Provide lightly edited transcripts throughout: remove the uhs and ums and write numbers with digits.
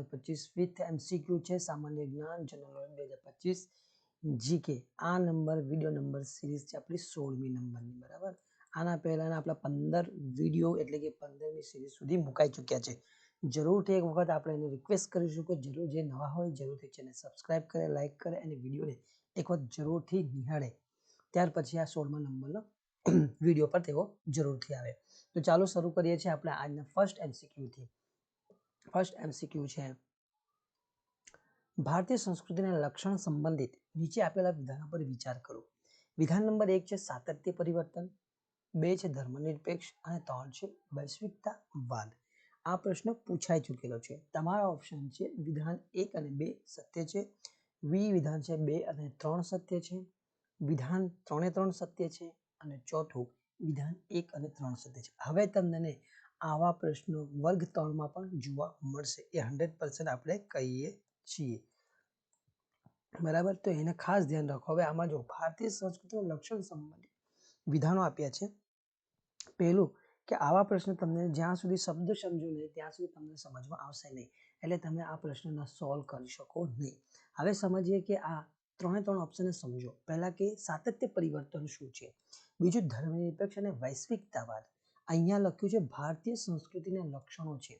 25 with MCQ છે સામાન્ય જ્ઞાન જનરલ 2025 જીકે. આ નંબર વિડિયો નંબર સિરીઝ છે આપણી 16મી નંબરની, બરાબર. આના પહેલાના આપણા 15 વિડીયો એટલે કે 15મી સિરીઝ સુધી મુકાઈ ચૂક્યા છે. જરૂરથી એક વખત આપણે એને રિક્વેસ્ટ કરીશું કે જરૂર જે નવા હોય જરૂરથી ચેનલ સબસ્ક્રાઇબ કરે, લાઇક કરે અને વિડીયોને એક વખત જરૂરથી નિહાળે. ત્યાર પછી આ 16મા નંબરનો વિડીયો પર તેઓ જરૂરથી આવે. તો ચાલો શરૂ કરીએ છીએ આપણે આજના ફર્સ્ટ એમસીક્યુથી. ફર્સ્ટ એમસીક્યુ છે, ભારતીય સંસ્કૃતિના લક્ષણ સંબંધિત નીચે આપેલા વિધાનો પર વિચાર કરો. વિધાન નંબર 1 છે સાતત્ય પરિવર્તન, 2 છે ધર્મનિરપેક્ષ અને 3 છે વૈશ્વિકતાવાદ. આ પ્રશ્ન પૂછાઈ ચૂકેલો છે. તમારા ઓપ્શન છે વિધાન 1 અને 2 સત્ય છે, વિધાન છે 2 અને 3 સત્ય છે, વિધાન 3 એ 3 સત્ય છે અને ચોથું વિધાન 1 અને 3 સત્ય છે. હવે તમને આવા પ્રશ્નો વર્ગ 3માં પણ જોવા મળશે, એ 100% આપણે કહીએ છીએ, બરાબર. તો એને ખાસ ધ્યાન રાખો. હવે આમાં જો ભારતીય સંસ્કૃતિનું લક્ષણ સંબંધિત વિધાનો આપ્યા છે. પહેલું કે આવા પ્રશ્ન તમને જ્યાં સુધી શબ્દ સમજો નહીં ત્યાં સુધી તમને સમજમાં આવશે નહીં, એટલે તમે આ પ્રશ્નના સોલ્વ કરી શકો નહીં. હવે સમજીએ કે આ 3 ઓપ્શનને સમજો. પહેલા કે સાતત્ય પરિવર્તન શું છે, બીજું ધર્મનિરપેક્ષ અને વૈશ્વિકતાવાદ. અહીંયા લખ્યું છે ભારતીય સંસ્કૃતિના લક્ષણો છે.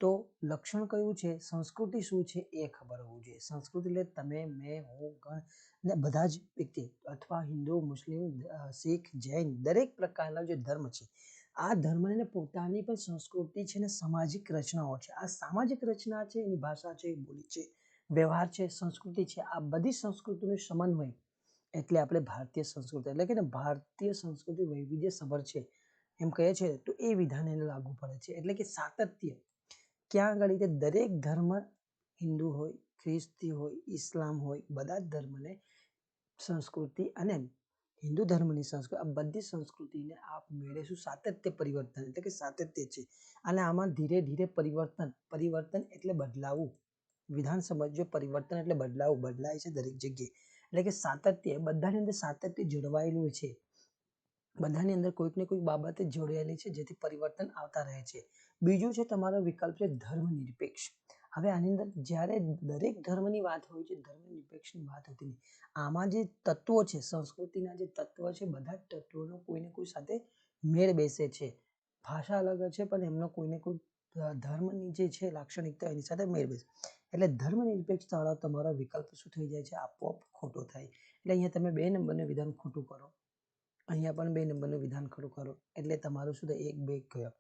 તો લક્ષણ કયું છે, સંસ્કૃતિ શું છે એ ખબર હોવું જોઈએ. સંસ્કૃતિ એટલે તમે, મેં, હું, ગણ ને બધા જ વ્યક્તિ અથવા હિન્દુ, મુસ્લિમ, શીખ, જૈન દરેક પ્રકારના જે ધર્મ છે આ ધર્મને પોતાની પણ સંસ્કૃતિ છે ને સામાજિક રચનાઓ છે. આ સામાજિક રચના છે, એની ભાષા છે, બોલી છે, વ્યવહાર છે, સંસ્કૃતિ છે, આ બધી સંસ્કૃતિનું સમન્વય એટલે આપણે ભારતીય સંસ્કૃતિ એટલે કે ભારતીય સંસ્કૃતિ વૈવિધ્ય સભર છે એમ કહે છે. તો એ વિધાન એને લાગુ પડે છે. એટલે કે સાતત્ય ક્યાં આગળ દરેક ધર્મ, હિન્દુ હોય, ખ્રિસ્તી હોય, ઇસ્લામ હોય, બધા જ ધર્મને સંસ્કૃતિ અને હિન્દુ ધર્મની સંસ્કૃતિ આ બધી સંસ્કૃતિને આપ મેળવીશું સાતત્ય પરિવર્તન એટલે કે સાતત્ય છે. અને આમાં ધીરે ધીરે પરિવર્તન એટલે બદલાવું. વિધાન સમજો, પરિવર્તન એટલે બદલાવું, બદલાય છે દરેક જગ્યાએ. એટલે કે સાતત્ય, બધાની અંદર સાતત્ય જળવાયેલું છે, બધાની અંદર કોઈક ને કોઈક બાબતે જોડાયેલી છે જેથી પરિવર્તન આવતા રહે છે. બીજું છે તમારો વિકલ્પ છે ધર્મનિરપેક્ષ. હવે આની અંદર જ્યારે દરેક ધર્મની વાત હોય છે, ધર્મનિરપેક્ષની વાત હોતી નહીં. આમાં જે તત્વો છે, સંસ્કૃતિના જે તત્વો છે, બધા જ તત્વોનો કોઈને કોઈ સાથે મેળ બેસે છે. ભાષા અલગ છે પણ એમનો કોઈને કોઈ ધર્મની જે છે લાક્ષણિકતા એની સાથે મેળ બેસે. એટલે ધર્મનિરપેક્ષ વાળો તમારો વિકલ્પ શું થઈ જાય છે, આપોઆપ ખોટો થાય. એટલે અહીંયા તમે 2 નંબરનું વિધાન ખોટું કરો, અહીંયા પણ 2 નંબરનું વિધાન ખરું કરો, એટલે તમારું શું થાય 1, 2 ગયો.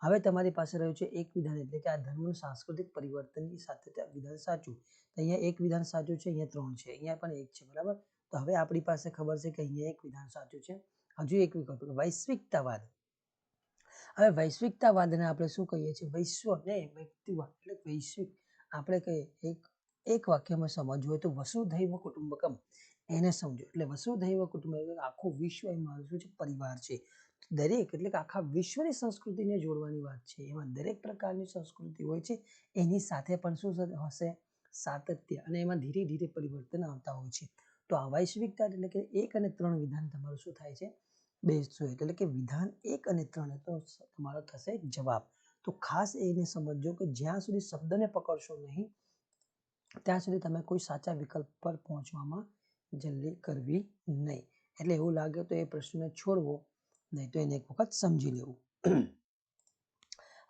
હવે તમારી પાસે રહ્યું છે એક વિધાન એટલે કે આ ધર્મનું સાંસ્કૃતિક પરિવર્તનની સાથે વિધાન સાચું. અહીંયા એક વિધાન સાચું છે, અહીંયા 3 છે, અહીંયા પણ 1 છે, બરાબર. તો હવે આપણી પાસે ખબર છે કે અહીંયા એક વિધાન સાચું છે. હજુ એક વિકલ્પ વૈશ્વિકતાવાદ. હવે વૈશ્વિકતાવાદને આપણે શું કહીએ છીએ, વૈશ્વ ને વ્યક્તિવાદ એટલે વૈશ્વિક. આપણે કહીએ એક વાક્યમાં સમજવું હોય તો વસુધૈવ કુટુંબકમ એને સમજો. એટલે વસુધૈવ કુટુંબકમ આખું વિશ્વ એ મારું શું છે, પરિવાર છે. દરેક એટલે કે આખા વિશ્વની સંસ્કૃતિને જોડવાની વાત છે. એમાં દરેક પ્રકારની સંસ્કૃતિ હોય છે, એની સાથે પણ શું હશે, સાતત્ય, અને એમાં ધીરે ધીરે પરિવર્તન આવતા હોય છે. તો આ વૈશ્વિકતા એટલે કે 1 અને 3 વિધાન તમારું શું થાય છે, બેસતું. એટલે કે વિધાન 1 અને 3 તો તમારો થશે જવાબ. તો ખાસ એને સમજો કે જ્યાં સુધી શબ્દને પકડશો નહીં ત્યાં સુધી તમે કોઈ સાચા વિકલ્પ પર પહોંચવામાં જલ્દી કરવી નહીં. એટલે એવું લાગે તો એ પ્રશ્નને છોડવો, નહીં તો એને એક વખત સમજી લેવું.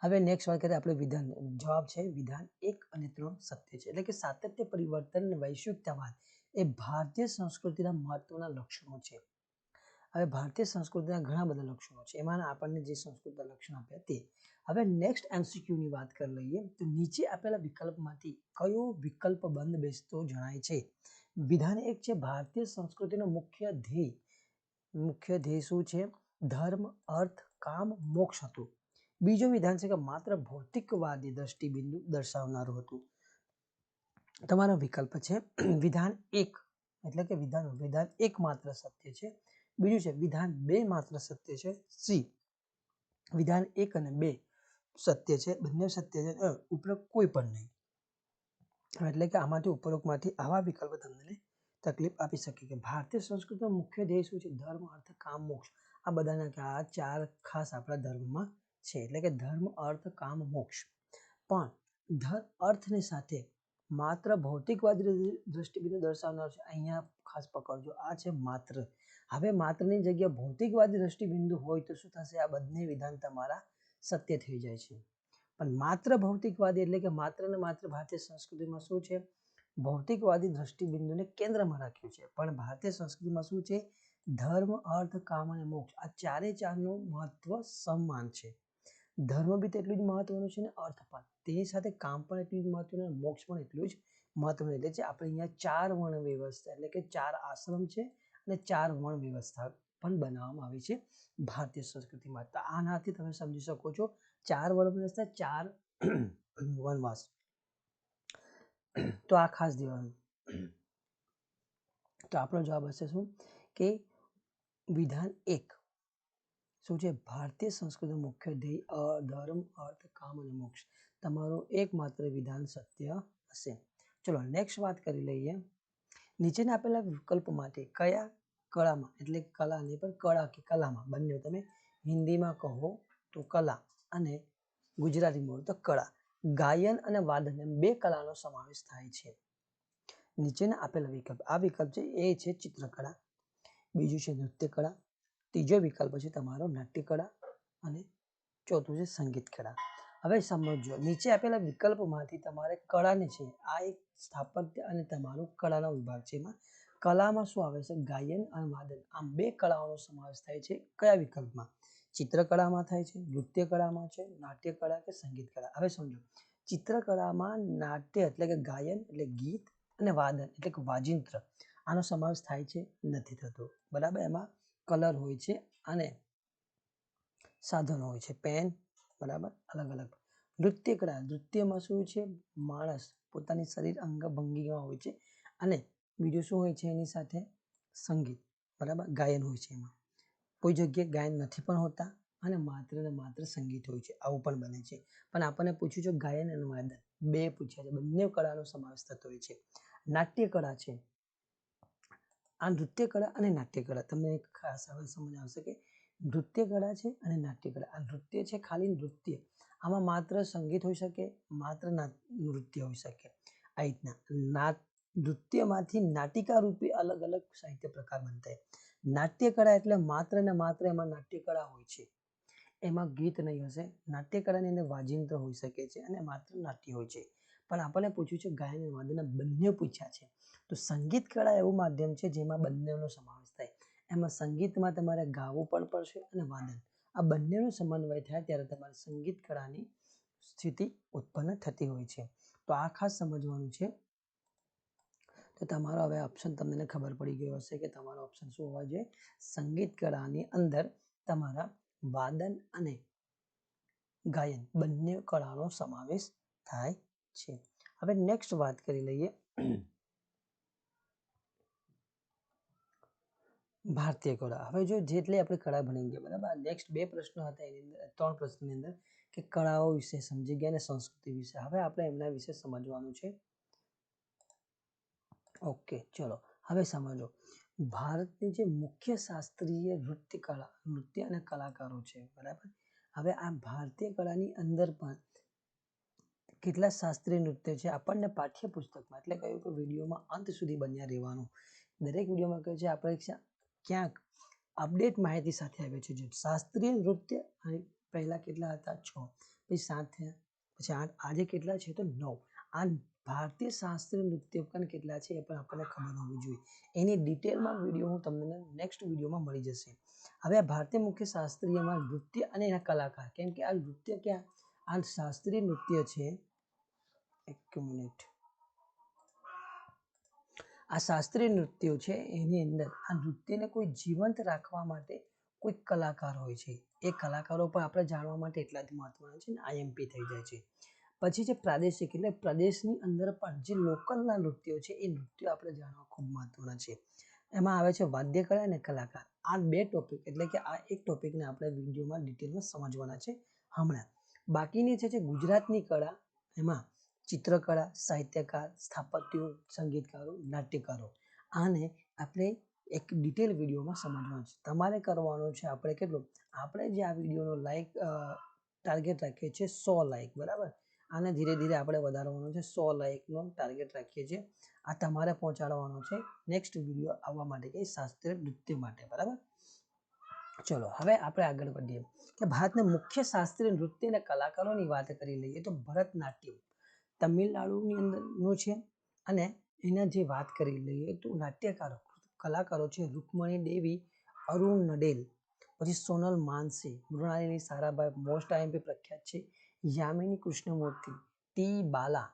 હવે નેક્સ્ટ વાત કરીએ આપણે વિધાન. જવાબ છે વિધાન 1 અને 3 સત્ય છે. એટલે કે સાતત્ય પરિવર્તન અને વૈશ્વિકતાવાદ એ ભારતીય સંસ્કૃતિના મહત્વના લક્ષણો છે. હવે ભારતીય સંસ્કૃતિના ઘણા બધા લક્ષણો છે, એમાં આપણને જે સંસ્કૃતિના લક્ષણ આપ્યા તે. હવે નેક્સ્ટ એમસીક્યુની વાત કરી લઈએ તો નીચે આપેલા વિકલ્પમાંથી કયો વિકલ્પ બંધ બેસતો જણાય છે. વિધાન 1 છે ભારતીય સંસ્કૃતિનો મુખ્ય ધ્યેય શું છે, ધર્મ, અર્થ, કામ, મોક્ષ હતું. બીજું વિધાન છે કે માત્ર ભૌતિકવાદી દ્રષ્ટિબિંદુ દર્શાવનારું હતું. તમારો વિકલ્પ છે વિધાન 1 એટલે કે વિધાન 1 માત્ર સત્ય છે. બીજું છે વિધાન 2 માત્ર સત્ય છે. સી વિધાન 1 અને 2 સત્ય છે, બંને સત્ય છે, ઉપરોક્ત કોઈ પણ નહીં. એટલે કે આમાંથી ઉપરોક્તમાંથી આવા વિકલ્પ તમને તકલીફ આપી શકે કે ભારતીય સંસ્કૃતિનો મુખ્ય ધ્યેય શું છે, ધર્મ, અર્થ, કામ, મોક્ષ. આ બધાના આ 4 ખાસ આપણા ધર્મમાં છે. એટલે કે ધર્મ, અર્થ, કામ, મોક્ષ. પણ અર્થની સાથે માત્ર ભૌતિકવાદી દ્રષ્ટિબિંદુ દર્શાવનાર છે. અહીંયા ખાસ પકડજો, આ છે માત્ર. હવે માત્રની જગ્યાએ ભૌતિકવાદી દ્રષ્ટિબિંદુ હોય તો શું થશે? આ બંને વિધાન તમારા સત્ય થઈ જાય છે. પણ માત્ર ભૌતિકવાદી એટલે કે માત્ર ને માત્ર ભારતીય સંસ્કૃતિમાં શું છે? ભૌતિકવાદી દ્રષ્ટિબિંદુને કેન્દ્રમાં રાખ્યું છે. પણ ભારતીય સંસ્કૃતિમાં શું છે? ધર્મ, અર્થ, કામ અને મોક્ષ, આ ચારે ચારનું મહત્વ સમાન છે. ધર્મ બી તેટલું જ મહત્વનું છે ને અર્થ પણ. તેની સાથે કામ પણ એટલું જ મહત્વનું અને મોક્ષ પણ એટલું જ મહત્વનું. એટલે છે આપણે અહીંયા 4 વર્ણ વ્યવસ્થા એટલે કે 4 આશ્રમ છે અને 4 વર્ણ વ્યવસ્થા પણ બનાવવામાં આવી છે ભારતીય સંસ્કૃતિમાં. તો આનાથી તમે સમજી શકો છો 4 વર્ણ વ્યવસ્થા, 4 વનવાસ. તો આ ખાસ દેવાનું. તો આપણો જવાબ હશે શું? કે વિધાન 1 શું છે? ભારતીય સંસ્કૃતિનો મુખ્ય ધ્યેય ધર્મ, અર્થ, કામ અને મોક્ષ. તમારું એકમાત્ર વિધાન સત્ય હશે. ચલો નેક્સ્ટ વાત કરી લઈએ. નીચેના આપેલા વિકલ્પો માટે કયા કળામાં, એટલે કલા નહીં પણ કળા કે કલામાં, બંને તમે હિન્દીમાં કહો તો કલા અને ગુજરાતીમાં બોલો તો કળા, ગાયન અને વાદન એમ 2 કલાનો સમાવેશ થાય છે. નીચેના આપેલા વિકલ્પ, આ વિકલ્પ છે એ છે ચિત્રકળા, બીજું છે નૃત્ય કળા, ત્રીજો વિકલ્પ છે તમારો નાટ્યકળા અને ચોથું છે સંગીત કળા. હવે સમજો, નીચે આપેલા વિકલ્પોમાંથી તમારે કળાને છે, આ એક સ્થાપત્ય અને તમારું કળાનો વિભાગ છે. એમાં કલામાં શું આવે છે? ગાયન અને વાદન, આમ 2 કળાઓનો સમાવેશ થાય છે. કયા વિકલ્પમાં? ચિત્રકળામાં થાય છે, નૃત્ય કળામાં છે, નાટ્યકળા કે સંગીત કળા. હવે સમજો, ચિત્રકળામાં નાટ્ય એટલે કે ગાયન એટલે ગીત અને વાદન એટલે કે વાજિંત્ર, આનો સમાવેશ થાય છે? નથી થતો. બરાબર. એમાં કલર હોય છે અને સાધનો હોય છે, પેન, બરાબર, અલગ અલગ. નૃત્ય કળા, નૃત્યમાં શું છે? માણસ પોતાની શરીર અંગ ભંગીમાં હોય છે અને બીજું શું હોય છે એની સાથે? સંગીત, બરાબર, ગાયન હોય છે. એમાં કોઈ જગ્યાએ ગાયન નથી પણ હોતા અને માત્ર ને માત્ર સંગીત હોય છે, આવું પણ બને છે. પણ આપણને પૂછ્યું છે ગાયન અને વાદન, 2 પૂછ્યા છે, બંને કળાનો સમાવેશ થતો હોય છે. નાટ્ય કળા છે, આ નૃત્ય કળા અને નાટ્ય કળા, તમને ખાસ હવે સમજ આવશે કે નૃત્ય કળા છે અને નાટ્ય કળા. આ નૃત્ય છે ખાલી નૃત્ય, આમાં માત્ર સંગીત હોઈ શકે, માત્ર નૃત્ય હોઈ શકે. આ રીતના નૃત્યમાંથી નાટિકા રૂપે અલગ અલગ સાહિત્ય પ્રકાર બનતા. નાટ્ય કળા એટલે માત્ર ને માત્ર એમાં નાટ્ય કળા હોય છે, એમાં ગીત નહીં હશે. નાટ્ય કળાની અંદર વાજિંત્ર હોઈ શકે છે અને માત્ર નાટ્ય હોય છે. પણ આપણને પૂછ્યું છે ગાયન અને વાદનના બંને પૂછ્યા છે. તો સંગીત કળા એવું માધ્યમ છે જેમાં બંનેનો સમાવેશ થાય. એમાં સંગીતમાં તમારે ગાવું પણ પડશે અને વાદન, આ બંનેનો સમન્વય થાય ત્યારે તમારે સંગીત કળાની સ્થિતિ ઉત્પન્ન થતી હોય છે. તો આ ખાસ સમજવાનું છે. તો તમારો હવે ઓપ્શન તમને ખબર પડી ગયો હશે કે તમારો ઓપ્શન શું હોવા જોઈએ? સંગીત કળાની અંદર તમારા વાદન અને ગાયન બંને કળાનો સમાવેશ થાય છે. હવે નેક્સ્ટ વાત કરી લઈએ ભારતીય કળા. હવે જો જેટલી આપણે કળા ભણી ગયા, બરાબર, નેક્સ્ટ 2 પ્રશ્નો હતા એની અંદર, 3 પ્રશ્નની અંદર કે કળાઓ વિશે સમજી ગયા અને સંસ્કૃતિ વિશે. હવે આપણે એમના વિશે સમજવાનું છે. ઓકે, ચલો હવે સમજો. ભારતની જે મુખ્ય શાસ્ત્રીય નૃત્ય અને કલાકારો છે, બરાબર. હવે આ ભારતીય કળાની અંદર પણ કેટલા શાસ્ત્રીય નૃત્ય છે આપણને પાઠ્યપુસ્તકમાં, એટલે કહ્યું કે વિડીયોમાં અંત સુધી બન્યા રહેવાનું. દરેક વિડીયોમાં કહ્યું છે આપણે ક્યાંક અપડેટ માહિતી સાથે આવે છે. જે શાસ્ત્રીય નૃત્ય પહેલા કેટલા હતા? 6, પછી 7 થયા, પછી 8, આજે કેટલા છે? તો 9. આ ભારતીય શાસ્ત્રીય નૃત્ય પણ કેટલા છે એ પણ આપણને ખબર હોવી જોઈએ. એની ડિટેલમાં વિડીયો હું તમને નેક્સ્ટ વિડીયોમાં મળી જશે. હવે આ ભારતીય મુખ્ય શાસ્ત્રીયમાં નૃત્ય અને એના કલાકાર, કેમ કે આ નૃત્ય ક્યાં, આ શાસ્ત્રીય નૃત્ય છે. એક મિનિટ, આ શાસ્ત્રીય નૃત્યો છે એની અંદર આ નૃત્યને કોઈ જીવંત રાખવા માટે કોઈ કલાકાર હોય છે. એ કલાકારો પણ આપણે જાણવા માટે એટલા જ મહત્વના છે ને આઈએમપી થઈ જાય છે. પછી જે પ્રાદેશિક એટલે પ્રદેશની અંદર પણ જે લોકલના નૃત્યો છે એ નૃત્યો આપણે જાણવા ખૂબ મહત્વના છે. એમાં આવે છે વાદ્યકળા અને કલાકાર. આ 2 ટોપિક એટલે કે આ એક ટોપિકને આપણે વિડીયોમાં ડિટેલમાં સમજવાના છે હમણાં. બાકીની છે જે ગુજરાતની કળા, એમાં ચિત્રકળા, સાહિત્યકાર, સ્થાપત્યો, સંગીતકારો, નાટ્યકારો, આને આપણે એક ડિટેલ વિડીયોમાં સમજવાનું છે. તમારે કરવાનું છે આપણે કેટલું, આપણે જે આ વિડીયોનો ટાર્ગેટ રાખીએ છીએ 100 લાઈક, બરાબર. આને ધીરે ધીરે આપણે વધારવાનો છે. 100 લાઇકનો ટાર્ગેટ રાખીએ છીએ. આ તમારે પહોંચાડવાનો છે નેક્સ્ટ વિડીયો આવવા માટે કે શાસ્ત્રીય નૃત્ય માટે, બરાબર. ચલો હવે આપણે આગળ વધીએ કે ભારતના મુખ્ય શાસ્ત્રીય નૃત્ય અને કલાકારોની વાત કરી લઈએ તો ભરતનાટ્યમ તમિલનાડુની અંદરનું છે. અને એના જે વાત કરી લઈએ તો નાટ્યકારો કલાકારો છે રૂકમણી દેવી, અરુણ નડેલ, પછી સોનલ માનસી, મૃણાલિની સારાભાઈ, મોસ્ટ આઈએમપી પ્રખ્યાત છે યામિની કૃષ્ણમૂર્તિ, ટી બાલા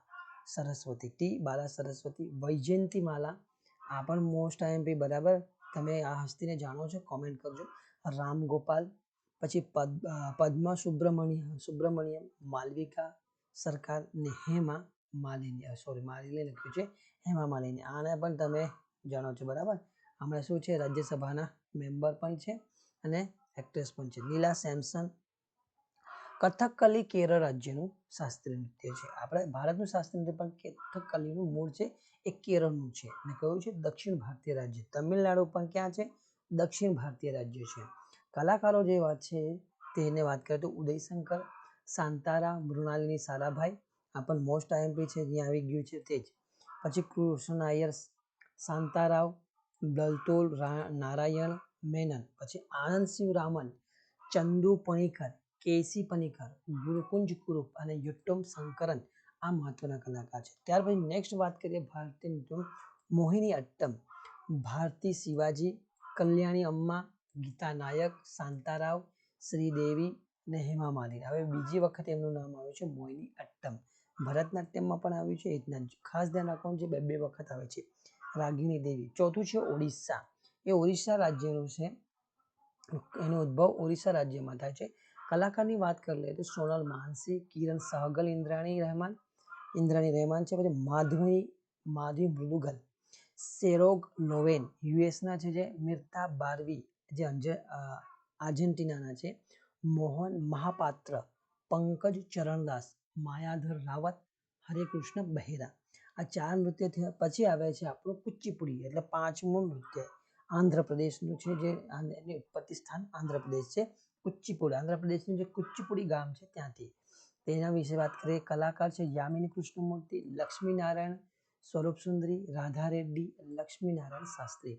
સરસ્વતી, વૈજયંતી માલા, આ પણ મોસ્ટ આઈએમપી, બરાબર. તમે આ હસ્તીને જાણો છો, કોમેન્ટ કરજો. રામ ગોપાલ, પછી પદ્મા સુબ્રમણ્યમ, માલવિકા સરકાર ને હેમા માલિની, માલિની લખ્યું છે હેમા માલિની, આને પણ તમે જાણો છો, બરાબર. હમણાં શું છે, રાજ્યસભાના મેમ્બર પણ છે અને એક્ટ્રેસ પણ છે. લીલા સેમસન. કથકલી કેરળ રાજ્યનું શાસ્ત્રીય નૃત્ય છે. આપણે ભારતનું શાસ્ત્રીય નૃત્ય પણ કથકલીનું મૂળ છે એ કેરળનું છે અને કયું છે, દક્ષિણ ભારતીય રાજ્ય. તમિલનાડુ પણ ક્યાં છે, દક્ષિણ ભારતીય રાજ્ય છે. કલાકારો જે વાત છે તેને વાત કરીએ તો ઉદયશંકર, શાંતારા, મૃણાલિની સારાભાઈ, આ પણ મોસ્ટ આઈએમપી છે, જ્યાં આવી ગયું છે તે જ. પછી કૃષ્ણ નાયર, શાંતારાવ, દલતોલ નારાયણ મેનન, પછી આનંદ શિવ રામન, ચંદુ પણીકર, કેસી પણીકર, ગુરુકુંજ કુરુપ અને યુટ્ટમ શંકરન, આ મહત્વના કલાકાર છે. ત્યાર પછી નેક્સ્ટ વાત કરીએ ભારતીય નૃત્ય, મોહિની અટ્ટમ, ભારતી શિવાજી, કલ્યાણી અમ્મા, ગીતા નાયક, શાંતારાવ, શ્રીદેવી અને હેમા માલિની. હવે બીજી વખત એમનું નામ આવ્યું છે મોહિની અટ્ટમ. ભરતનાટ્યમમાં પણ આવ્યું છે, એટલા ખાસ ધ્યાન રાખવાનું છે, બે વખત આવે છે. રાગિણી દેવી. ચોથું છે ઓડિશા, એ ઓડિશા રાજ્યનું છે, એનો ઉદ્ભવ ઓડિશા રાજ્યમાં થાય છે. કલાકારની વાત કરી લઈએ તો સોનલ માનસી, કિરણ સહગલ, ઇન્દ્રાણી રહેમાન છે. પછી માધવી મૃદુગલ, સેરોગ લોવેન યુએસના છે, જે મિર્તા બારવી જે આર્જેન્ટિનાના છે, મોહન મહાપાત્ર, પંકજ ચરણદાસ, માયાધર રાવત, હરેકૃષ્ણ બહેરા. આ 4 નૃત્ય થયા. પછી આવે છે આપણું કુચીપુડી, એટલે 5મું નૃત્ય આંધ્રપ્રદેશનું છે, જે એની ઉત્પત્તિ સ્થાન આંધ્રપ્રદેશ છે. કુચીપુડી આંધ્રપ્રદેશનું જે કુચીપુડી ગામ છે ત્યાંથી. તેના વિશે વાત કરીએ. કલાકાર છે યામિની કૃષ્ણમૂર્તિ, લક્ષ્મી નારાયણ, સ્વરૂપ સુંદરી, રાધા રેડ્ડી, લક્ષ્મી નારાયણ શાસ્ત્રી.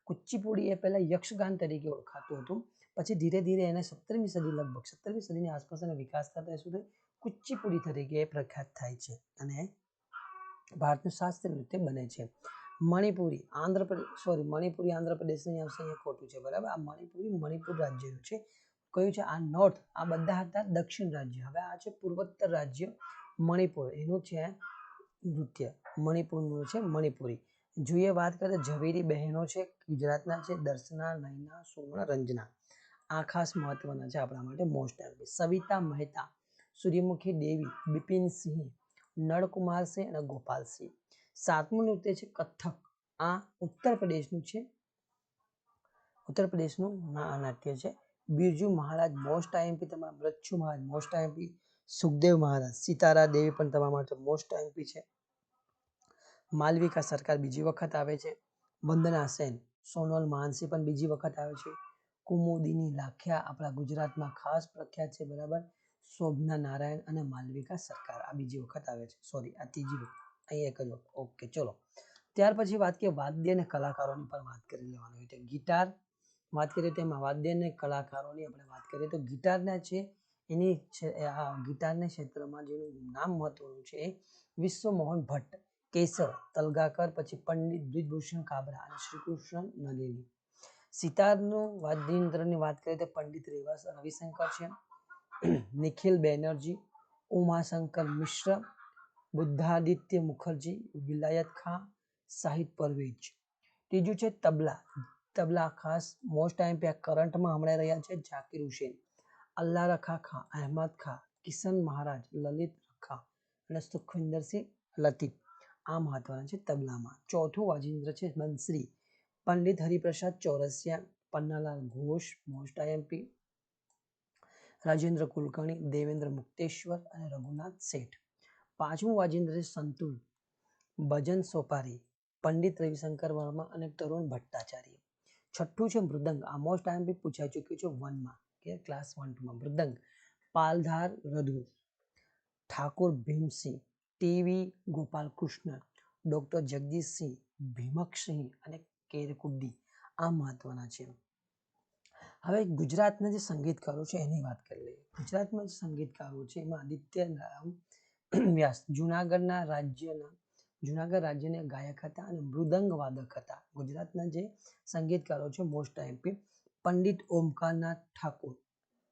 કુચીપુડી એ પહેલા યક્ષગાન તરીકે ઓળખાતું હતું. પછી ધીરે ધીરે એને 17મી સદી, લગભગ 17મી સદીની આસપાસ એનો વિકાસ થતા શું થાય, કુચીપુડી તરીકે પ્રખ્યાત થાય છે અને ભારતનું શાસ્ત્રીય નૃત્ય બને છે. મણિપુરી આંધ્રપ્રદેશની આવશે, અહીંયા ખોટું છે, બરાબર. આ મણિપુર રાજ્યનું છે. કયું છે આ નોર્થ, આ બધા હતા દક્ષિણ રાજ્ય. હવે આ છે પૂર્વોત્તર રાજ્ય મણિપુર, એનું છે નૃત્ય મણિપુરનું છે મણિપુરી. જોઈએ વાત કરીએ ઝવેરી બહેનો છે, ગુજરાતના છે, દર્શના, નયના, સુવર્ણ, રંજના, આ ખાસ મહત્વના છે આપણા માટે, મોસ્ટ આઈએમપી. સવિતા મહેતા, સૂર્યમુખી દેવી, બિપિનસિંહ, નળકુમારસિંહ અને ગોપાલસિંહ. 7મું નૃત્ય છે કથક, આ ઉત્તર પ્રદેશનું નાટ્ય છે. બિરજુ મહારાજ મોસ્ટ આઈએમપી, તમારા મૃચ્છુ મહારાજ મોસ્ટ આઈએમપી, સુખદેવ મહારાજ, સિતારા દેવી પણ તમારા માટે મોસ્ટ આઈએમપી છે. માલવિકા સરકાર બીજી વખત આવે છે. વંદના સેન, સોનલ માનસી પણ બીજી વખત આવે છે. કુમુદિની લાખ્યા આપણા ગુજરાતમાં ખાસ પ્રખ્યાત છે, બરાબર. શોભના નારાયણ અને માલવિકા સરકાર આ બીજી વખત આવે છે, સોરી આ ત્રીજી વખત, અહીં એક જ વખત. ઓકે, ચલો. ત્યાર પછી વાત કરીએ વાદ્ય અને કલાકારોની પણ વાત કરી લેવાની હોય છે. ગિટાર વાત કરીએ તેમાં વાદ્ય અને કલાકારોની આપણે વાત કરીએ તો ગિટારના છે એની ગિટારના ક્ષેત્રમાં જેનું નામ મહત્વનું છે એ વિશ્વમોહન ભટ્ટ, કેશવ તલગાકર, પછી પંડિત બ્રિજભૂષણ કાબરા અને શ્રીકૃષ્ણ નલિની. સિતારનું વાદ્યયંત્રની વાત કરીએ તો પંડિત રવિશંકર છે, નિખિલ બેનર્જી, ઉમાશંકર મિશ્ર, બુદ્ધાદિત્ય મુખર્જી, વિલાયત ખાં, શાહિદ પરવેજ. ત્રીજું છે તબલા ખાસ મોસ્ટ આઈએમપી કરંટમાં હમણાં રહ્યા છે ઝાકિર હુસેન, અલ્લાહ રખા ખાં, અહેમદ ખાં, કિશન મહારાજ, લલિત રખા અને સુખવિંદરસિંહ લતીફ, આ મહત્વના છે તબલામાં. ચોથું વાજિંત્ર છે બંસરી, પંડિત હરિપ્રસાદ ચૌરસિયા, પન્નાલાલ ઘોષ મોસ્ટ આઈએમપી, રાજેન્દ્ર કુલકર્ણી, દેવેન્દ્ર મુક્તેશ્વર અને રઘુનાથ શેઠ. 5મું વાજિંત્ર છે સંતુર, ભજન સોપારી, પંડિત રવિશંકર વર્મા અને તરુણ ભટ્ટાચાર્ય. 6થું છે મૃદંગ, આ મોસ્ટ આઈએમપી પૂછાઈ ચૂક્યું છે 1માં કે ક્લાસ 1-2માં. મૃદંગ પાલધાર રઘુ, ઠાકોર ભીમસિંહ, ટીવી ગોપાલકૃષ્ણ, ડોક્ટર જગદીશસિંહ, ભીમકસિંહ અને કેરકુડી આ મહત્વના છે. હવે ગુજરાતના જે સંગીતકારો છે એની વાત કરી લઈએ. ગુજરાતમાં જે સંગીતકારો છે એમાં આદિત્ય રામ વ્યાસ જુનાગઢ રાજ્યના ગાયક હતા અને મૃદંગ વાદક હતા. ગુજરાતના જે સંગીતકારો છે મોસ્ટ આઈએમપી પંડિત ઓમકારનાથ ઠાકોર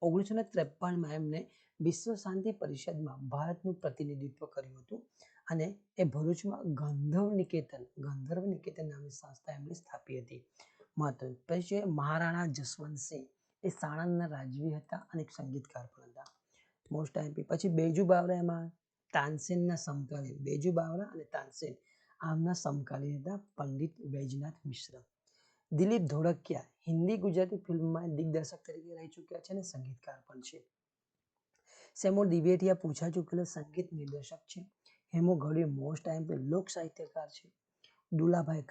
1953માં એમને વિશ્વ શાંતિ પરિષદમાં ભારતનું પ્રતિનિધિત્વ કર્યું હતું અને એ ભરૂચમાં ગંધર્વ નિકેતન નામની સંસ્થા એમણે સ્થાપી હતી. પછી મહારાણા જસવંતસિંહ એ સાણંદના રાજવી હતા અને એક સંગીતકાર પણ હતા. મોસ્ટ આઈએમપી પછી બેજુ બાવરા એમાં તાનસેનના સમકાલીન બેજુ બાવરા અને તાનસેન આમના સમકાલીન હતા પંડિત વૈજનાથ મિશ્ર. દિલીપ ધોળકિયા હિન્દી ગુજરાતી ફિલ્મમાં દિગ્દર્શક તરીકે રહી ચૂક્યા છે અને સંગીતકાર પણ છે. સેમો દિવેટિયા પૂછા ચૂકેલો સંગીત નિર્દેશક છે. હેમુ ગઢવી મોસ્ટ આઈએમપી લોક સાહિત્યકાર છે. દુલાભાઈ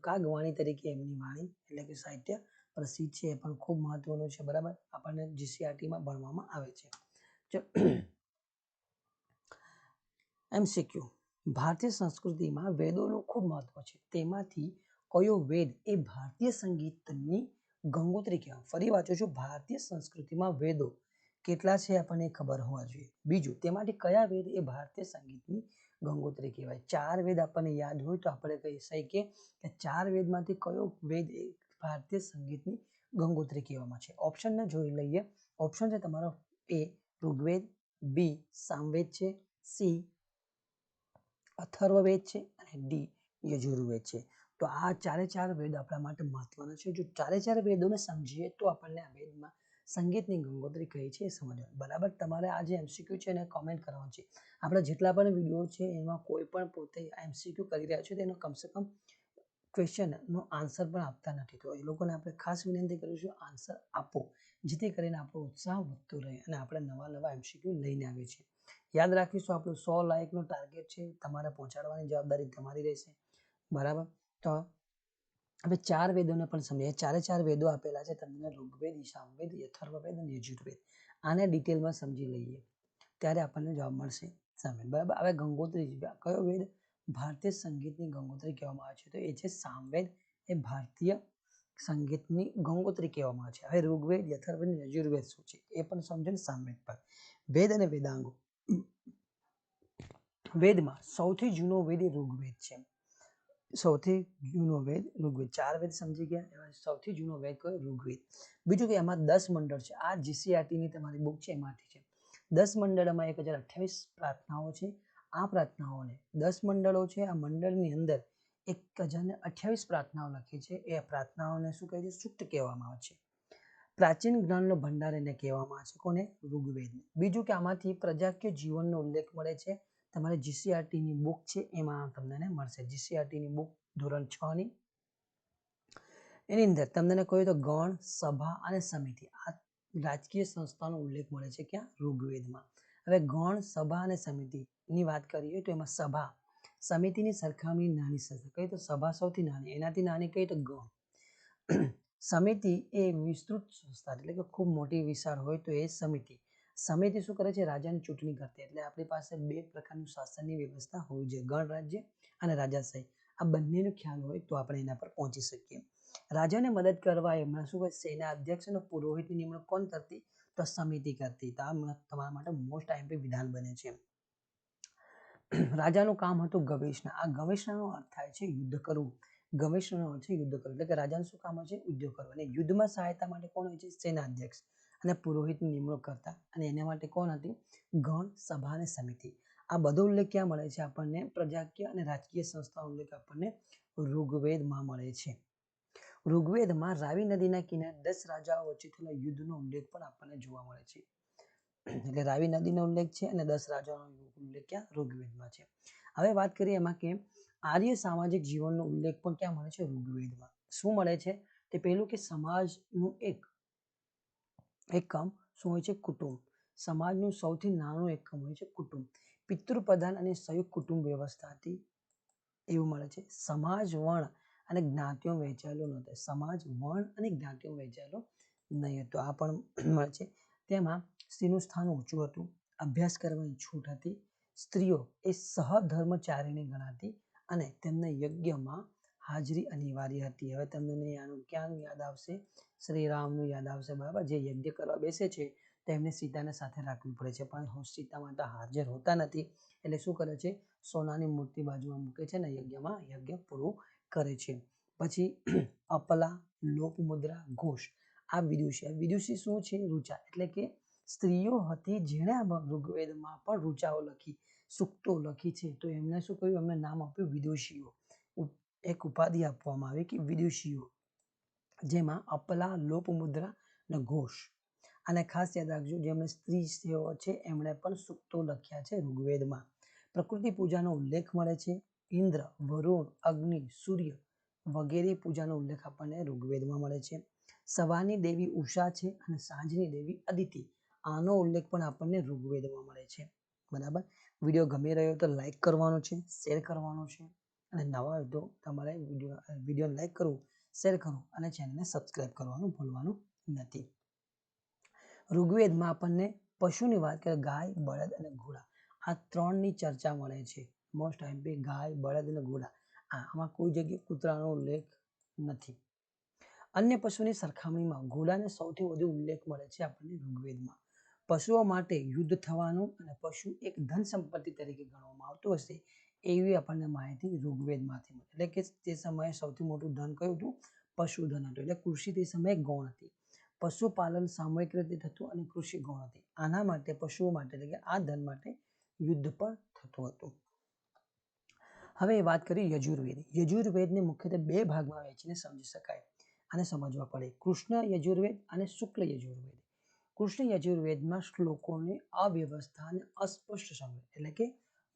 કાગવાણી તરીકે એમની વાણી એટલે કે સાહિત્ય પ્રસિદ્ધ છે, એ પણ ખૂબ મહત્વનું છે. બરાબર, આપણને જીસીઆરટીમાં ભણવામાં આવે છે. એમસીક્યુ ભારતીય સંસ્કૃતિમાં વેદોનું ખૂબ મહત્વ છે. તેમાંથી કયો વેદ એ ભારતીય સંગીતની ગંગોત્રી કહેવાય? ફરી વાંચું છું, ભારતીય સંસ્કૃતિમાં વેદો કેટલા છે આપણને ખબર હોવા જોઈએ. બીજું, તેમાંથી કયા વેદ એ ભારતીય સંગીતની ગંગોત્રી કહેવાય? 4 વેદ આપણને યાદ હોય તો આપણે કહી શકીએ કે 4 વેદમાંથી કયો વેદ એ ભારતીય સંગીતની ગંગોત્રી કહેવામાં છે. ઓપ્શનને જોઈ લઈએ. ઓપ્શન છે તમારો એ ઋગ્વેદ, બી સામવેદ છે, સી અથર્વવેદ છે અને ડી યજુર્વેદ છે. તો આ 4 વેદ આપણા માટે મહત્વના છે. જો 4 વેદોને સમજીએ તો આપણને આ વેદમાં સંગીતની ગંગોત્રી કઈ છે એ સમજવાનું. બરાબર, તમારે આ જે એમસીક્યુ છે એને કોમેન્ટ કરવાનું છે. આપણા જેટલા પણ વિડીયો છે એમાં કોઈ પણ પોતે એમસીક્યુ કરી રહ્યા છે તેનો કમસે કમ ક્વેશ્ચનનો આન્સર પણ આપતા નથી. તો એ લોકોને આપણે ખાસ વિનંતી કરીશું આન્સર આપો, જેથી કરીને આપણો ઉત્સાહ વધતો રહે અને આપણે નવા એમસીક્યુ લઈને આવીએ છીએ. યાદ રાખીશું આપણું 100 લાઇકનો ટાર્ગેટ છે, તમારે પહોંચાડવાની જવાબદારી તમારી રહેશે. બરાબર, તો હવે 4 વેદોને પણ સમજીએ. 4 વેદો આપેલા છે તમને ઋગ્વેદ, સામવેદ, અથર્વવેદ અને યજુર્વેદ. આને ડિટેલમાં સમજી લઈએ ત્યારે આપણને જવાબ મળશે સામવેદ. બરાબર, હવે ગંગોત્રી કયો વેદ ભારતીય સંગીતની ગંગોત્રી કહેવામાં આવે છે? તો એ છે સામવેદ. એ ભારતીય સંગીતની ગંગોત્રી કહેવામાં આવે છે. હવે ઋગ્વેદ, અથર્વવેદ અને યજુર્વેદ શું છે એ પણ સમજો ને સામવેદ પર. વેદ અને વેદાંગો. વેદમાં સૌથી જૂનો વેદ એ ઋગ્વેદ છે. સૌથી જૂનો વેદ ઋગ્વેદ. 4 વેદ સમજી ગયા, એમાં સૌથી જૂનો વેદ કયો? ઋગ્વેદ. બીજું કે એમાં 10 મંડળ છે. આ જીસીઆરટીની તમારી બુક છે એમાંથી છે. 10 મંડળમાં 1028 પ્રાર્થનાઓ છે. આ પ્રાર્થનાઓને 10 મંડળો છે. આ મંડળની અંદર 1028 પ્રાર્થનાઓ લખી છે. એ પ્રાર્થનાઓને શું કહે છે? સૂક્ત કહેવામાં આવે છે. પ્રાચીન જ્ઞાનનો ભંડાર એને કહેવામાં આવે છે. કોને? ઋગ્વેદને. બીજું કે આમાંથી પ્રજાકીય જીવનનો ઉલ્લેખ મળે છે. તમારે જીસીઆરટીની બુક છે એમાં તમને મળશે. જીસીઆરટીની બુક ધોરણ 6 ની એની અંદર તમને કહ્યું તો ગણ, સભા અને સમિતિ આ રાજકીય સંસ્થાનો ઉલ્લેખ મળે છે. ક્યાં? ઋગ્વેદમાં. હવે ગણ, સભા અને સમિતિની વાત કરીએ તો એમાં સભા સમિતિની સરખામણી નાની સંસ્થા. કઈ તો સભા સૌથી નાની, એનાથી નાની કઈ તો ગણ. સમિતિ એ વિસ્તૃત સંસ્થા એટલે કે ખૂબ મોટી વિશાળ હોય તો એ સમિતિ. સમિતિ શું કરે છે? રાજાની ચૂંટણી કરતી. એટલે આપણી પાસે 2 પ્રકારનું શાસનની વ્યવસ્થા હોવી જોઈએ, ગણરાજ્ય અને રાજાશાહી. આ બંનેનો ખ્યાલ હોય તો આપણે એના પર પહોંચી શકીએ. રાજાને મદદ કરવા એમના શું કહે? સેના અધ્યક્ષ અને પુરોહિતની નિમણૂક કોણ કરતી? તો સમિતિ કરતી. તો આ તમારા માટે મોસ્ટ આઈએમપી વિધાન બને છે. રાજાનું કામ હતું ગવેષણા. આ ગવેષણાનો અર્થ થાય છે યુદ્ધ કરવું. ગવેષણાનો અર્થ છે યુદ્ધ કરવું. એટલે કે રાજાનું શું કામ હોય છે? યુદ્ધ કરવું. અને યુદ્ધમાં સહાયતા માટે કોણ હોય છે? સેના અધ્યક્ષ અને પુરોહિતની નિમણૂક કરતા. અને એના માટે કોણ હતી? ગણ, સભા અને સમિતિ. આ બધો ઉલ્લેખ ક્યાં મળે છે આપણને? પ્રજાકીય અને રાજકીય સંસ્થાનો ઉલ્લેખ આપણને ઋગ્વેદમાં મળે છે. ઋગ્વેદમાં રાવી નદીના કિનારે 10 રાજાઓ વચ્ચે થયેલા યુદ્ધનો ઉલ્લેખ પણ આપણને જોવા મળે છે. એટલે રાવી નદીનો ઉલ્લેખ છે અને 10 રાજાઓનો ઉલ્લેખ ક્યાં? ઋગ્વેદમાં છે. હવે વાત કરીએ એમાં કે આર્ય સામાજિક જીવનનો ઉલ્લેખ પણ ક્યાં મળે છે? ઋગ્વેદમાં. શું મળે છે? તે પહેલું કે સમાજનું એકમ શું હોય છે? કુટુંબ. સમાજનું સૌથી નાનું એકમ હોય છે કુટુંબ. પિતૃપ્રધાન અને સંયુક્ત કુટુંબ વ્યવસ્થા હતી એવું મળે છે. સમાજ વર્ણ અને જ્ઞાતિઓ વહેંચાયેલો નહોતો. સમાજ વર્ણ અને જ્ઞાતિઓ વહેંચાયેલો નહીં હતો. આ પણ મળે છે. તેમાં સ્ત્રીનું સ્થાન ઊંચું હતું. અભ્યાસ કરવાની છૂટ હતી, સ્ત્રીઓ એ સહધર્મચારીણી ગણાતી અને તેમને યજ્ઞમાં હાજરી અનિવાર્ય હતી. હવે તમને આનું ક્યાં યાદ આવશે? શ્રી રામનું યાદ આવશે, બરાબર. જે યજ્ઞ કરવા બેસે છે તેમને સીતાને સાથે રાખવી પડે છે, પણ સીતા માતા હાજર હોતા નથી, એટલે શું કરે છે? સોનાની મૂર્તિ બાજુમાં મૂકે છે ને યજ્ઞમાં યજ્ઞ પૂરું કરે છે. પછી અપલા, લોપમુદ્રા, ઘોષ આ વિદુષી. વિદુષી શું છે? ઋચા, એટલે કે સ્ત્રીઓ હતી જેણે ઋગ્વેદમાં પણ ઋચાઓ લખી, સૂક્તો લખી છે, તો એમને શું કહ્યું? એમને નામ આપ્યું વિદુષીઓ. એક ઉપાધિ આપવામાં આવી કે વિદુષીઓ, જેમાં અપલા, લોપમુદ્રા અને ઘોષ. અને ખાસ યાદ રાખજો, જેમણે સ્ત્રી છે એમણે પણ સૂક્તો લખ્યા છે ઋગ્વેદમાં. પ્રકૃતિ પૂજાનો ઉલ્લેખ મળે છે. ઇન્દ્ર, વરુણ, અગ્નિ, સૂર્ય વગેરે પૂજાનો ઉલ્લેખ આપણને ઋગ્વેદમાં મળે છે. સવારની દેવી ઉષા છે અને સાંજની દેવી અદિતિ, આનો ઉલ્લેખ પણ આપણને ઋગ્વેદમાં મળે છે, બરાબર. વિડીયો ગમી રહ્યો તો લાઈક કરવાનો છે, શેર કરવાનો છે, અને નવા હોય તો તમારે વિડીયો લાઈક કરવું, શેર કરવું અને ચેનલને સબસ્ક્રાઈબ કરવાનું ભૂલવાનું નથી. ઋગ્વેદમાં આપણને પશુની વાત કરીએ, ગાય, બળદ અને ઘોડા, આ ત્રણની ચર્ચા મળે છે. મોસ્ટ આઈમ્પી ગાય, બળદ અને ઘોડા. આમાં કોઈ જગ્યાએ કૂતરાનો ઉલ્લેખ નથી. અન્ય પશુની સરખામણીમાં ઘોડાને સૌથી વધુ ઉલ્લેખ મળે છે આપણને ઋગ્વેદમાં. પશુઓ માટે યુદ્ધ થવાનું અને પશુ એક ધન સંપત્તિ તરીકે ગણવામાં આવતું હશે એવી આપણને માહિતી ઋગ્વેદમાંથી મળે. એટલે કે તે સમયે સૌથી મોટું ધન કયું હતું? પશુધન હતું. એટલે કૃષિ તે સમયે ગૌણ હતી. પશુપાલન સામૂહિક રીતે થતું અને કૃષિ ગૌણ હતી. આના માટે પશુઓ માટે એટલે કે આ ધન માટે યુદ્ધ પણ થતું હતું. હવે વાત કરીએ યજુર્વેદ. યજુર્વેદને મુખ્યત્વે બે ભાગમાં વહેંચીને સમજી શકાય. આને સમજવા પડે. કૃષ્ણ યજુર્વેદ અને શુક્લ યજુર્વેદ. કૃષ્ણ યજુર્વેદમાં શ્લોકોને અવ્યવસ્થા અને અસ્પષ્ટ સંગ્રહ, એટલે કે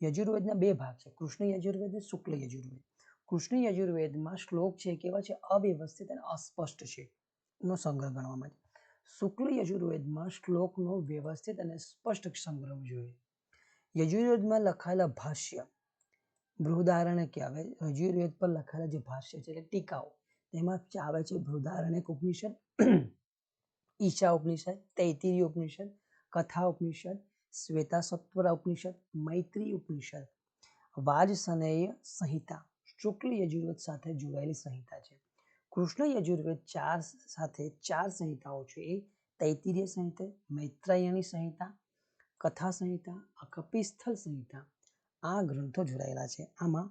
યજુર્વેદના બે ભાગ છે, કૃષ્ણ યજુર્વેદ અને શુક્લ યજુર્વેદ. કૃષ્ણ યજુર્વેદમાં શ્લોક છે કેવા છે? અવ્યવસ્થિત અને અસ્પષ્ટ છે, નો સંગ્રહ ગણવામાં આવે. શુક્લ યજુર્વેદમાં શ્લોકનો વ્યવસ્થિત અને સ્પષ્ટ સંગ્રહ જોઈએ. યજુર્વેદમાં લખાયેલા ભાષ્ય બૃહદારણ્યક આવે. યજુર્વેદ પર લખાયેલા જે ભાષ્ય છે એટલે ટીકાઓ, તેમાં આવે છે બૃહદારણ્યક ઉપનિષદ, ઈશા ઉપનિષદ, તૈત્તિરીય ઉપનિષદ, કથા ઉપનિષદ, શ્વેતાસત્વરા ઉપનિષદ, મૈત્રી ઉપનિષદ, વાજસનેય સંહિતા શુક્લ યજુર્વેદ સાથે જોડાયેલી સંહિતા છે. કૃષ્ણ યજુર્વેદ સાથે ચાર સંહિતાઓ છે. એ તૈત્તિરીય સંહિતા, મૈત્રાયણી સંહિતા, કથા સંહિતા, કપિસ્થલ સંહિતા, આ ગ્રંથો જોડાયેલા છે. આમાં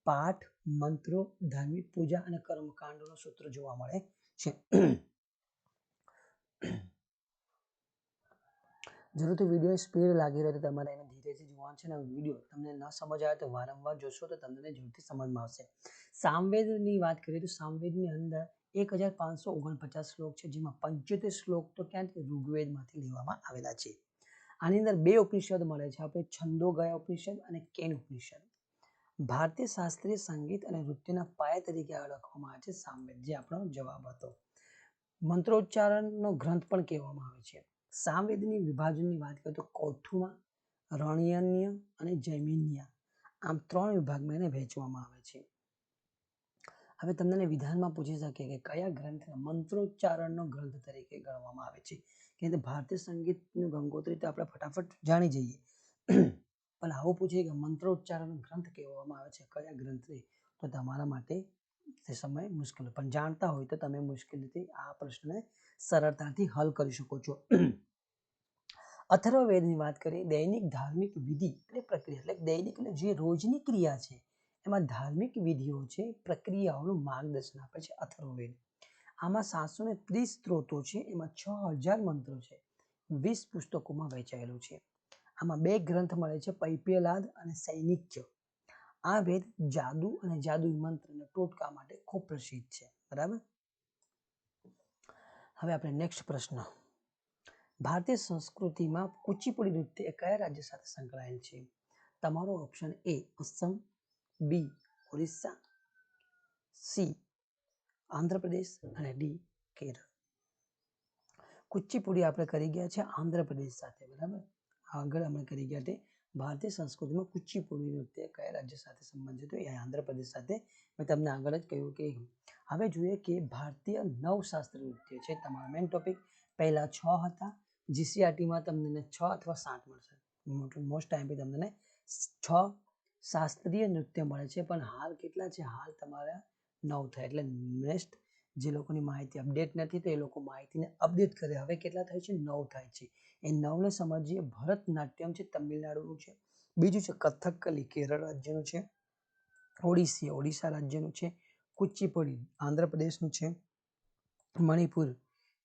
પાઠ, મંત્રો, ધાર્મિક પૂજા અને કર્મકાંડોનો સૂત્ર જોવા મળે છે. જરૂર તો વિડીયો સ્પીડ લાગી રહ્યો તો તમારે એને ધીરેથી જોવાનું છે. અને વિડીયો તમને ન સમજ આવે તો વારંવાર જોશો તો તમને જરૂરથી સમજમાં આવશે. સામવેદની વાત કરીએ તો સામવેદની અંદર 1549 શ્લોક છે, જેમાં 75 શ્લોક તો ક્યાંથી? ઋગ્વેદમાંથી લેવામાં આવેલા છે. આની અંદર બે ઉપનિષદ મળે છે આપણે, છંદોગયા ઉપનિષદ અને કેન ઉપનિષદ. ભારતીય શાસ્ત્રીય સંગીત અને નૃત્યના પાયા તરીકે ઓળખવામાં આવે છે સામવેદ, જે આપણો જવાબ હતો. મંત્રોચ્ચારણનો ગ્રંથ પણ કહેવામાં આવે છે. સામવેદની વિભાજનની વાત કરીએ તો કૌથુમા, રણ્યન્ય અને જૈમિન્ય, આમ ત્રણ વિભાગમાં એને વહેંચવામાં આવે છે. હવે તમને વિધાનમાં પૂછી શકે કે કયા ગ્રંથને મંત્રોચ્ચારણનો ગ્રંથ તરીકે ગણવામાં આવે છે? કે ભારતીય સંગીતનું ગંગોત્રી તો આપણે ફટાફટ જાણી જઈએ, પણ આવું પૂછીએ કે મંત્રોચ્ચારણનો ગ્રંથ કહેવામાં આવે છે કયા ગ્રંથને, તો તમારા માટે તે સમય મુશ્કેલ, પણ જાણતા હોય તો તમે મુશ્કેલીથી આ પ્રશ્નને સરળતાથી હલ કરી શકો છો. અથર્વવેદની વાત કરીએ, દૈનિક ધાર્મિક વિધિ અને પ્રક્રિયા, એટલે દૈનિક એટલે જે રોજની ક્રિયા છે એમાં ધાર્મિક વિધિઓ છે, પ્રક્રિયાઓનું માર્ગદર્શન આપે છે અથર્વવેદ. આમાં 730 સ્ત્રોતો છે, એમાં 6000 મંત્રો છે, 20 પુસ્તકોમાં વહેંચાયેલું છે. આમાં બે ગ્રંથ મળે છે, પૈપ્યલાદ અને સૈનિક્ય. આ વેદ જાદુ અને જાદુઈ મંત્ર અને ટોટકા માટે ખૂબ પ્રસિદ્ધ છે, બરાબર. હવે આપણે નેક્સ્ટ પ્રશ્ન. ભારતીય સંસ્કૃતિમાં કુચીપુડી નૃત્ય કયા રાજ્ય સાથે સંકળાયેલ છે? તમારો option A Assam, B Orissa, C Andhra Pradesh અને ડી કેરળ. કુચીપુડી આપણે કરી ગયા છે આંધ્રપ્રદેશ સાથે, બરાબર. આગળ અમે કરી ગયા તે ભારતીય સંસ્કૃતિમાં કુચીપુડી નૃત્ય કયા રાજ્ય સાથે સંબંધિત હોય? એ આંધ્રપ્રદેશ સાથે. મેં તમને આગળ જ કહ્યું કે હવે જોઈએ કે ભારતીય નવશાસ્ત્રીય નૃત્ય છે તમારો મેઇન ટોપિક. પહેલા 6 હતા, જીસીઆરટીમાં તમને 6 અથવા 7 મળશે. મોસ્ટ ટાઈમ તમને 6 શાસ્ત્રીય નૃત્ય મળે છે, પણ હાલ કેટલા છે? હાલ તમારા 9 થાય. એટલે નેક્સ્ટ જે લોકોની માહિતી અપડેટ નથી તો એ લોકો માહિતીને અપડેટ કરે. હવે કેટલા થાય છે? 9 થાય છે. એ 9ને સમજીએ. ભરતનાટ્યમ છે તમિલનાડુનું છે, બીજું છે કથકલી કેરળ રાજ્યનું છે, ઓડિસી ઓડિશા રાજ્યનું છે, કુચીપુડી આંધ્રપ્રદેશનું છે,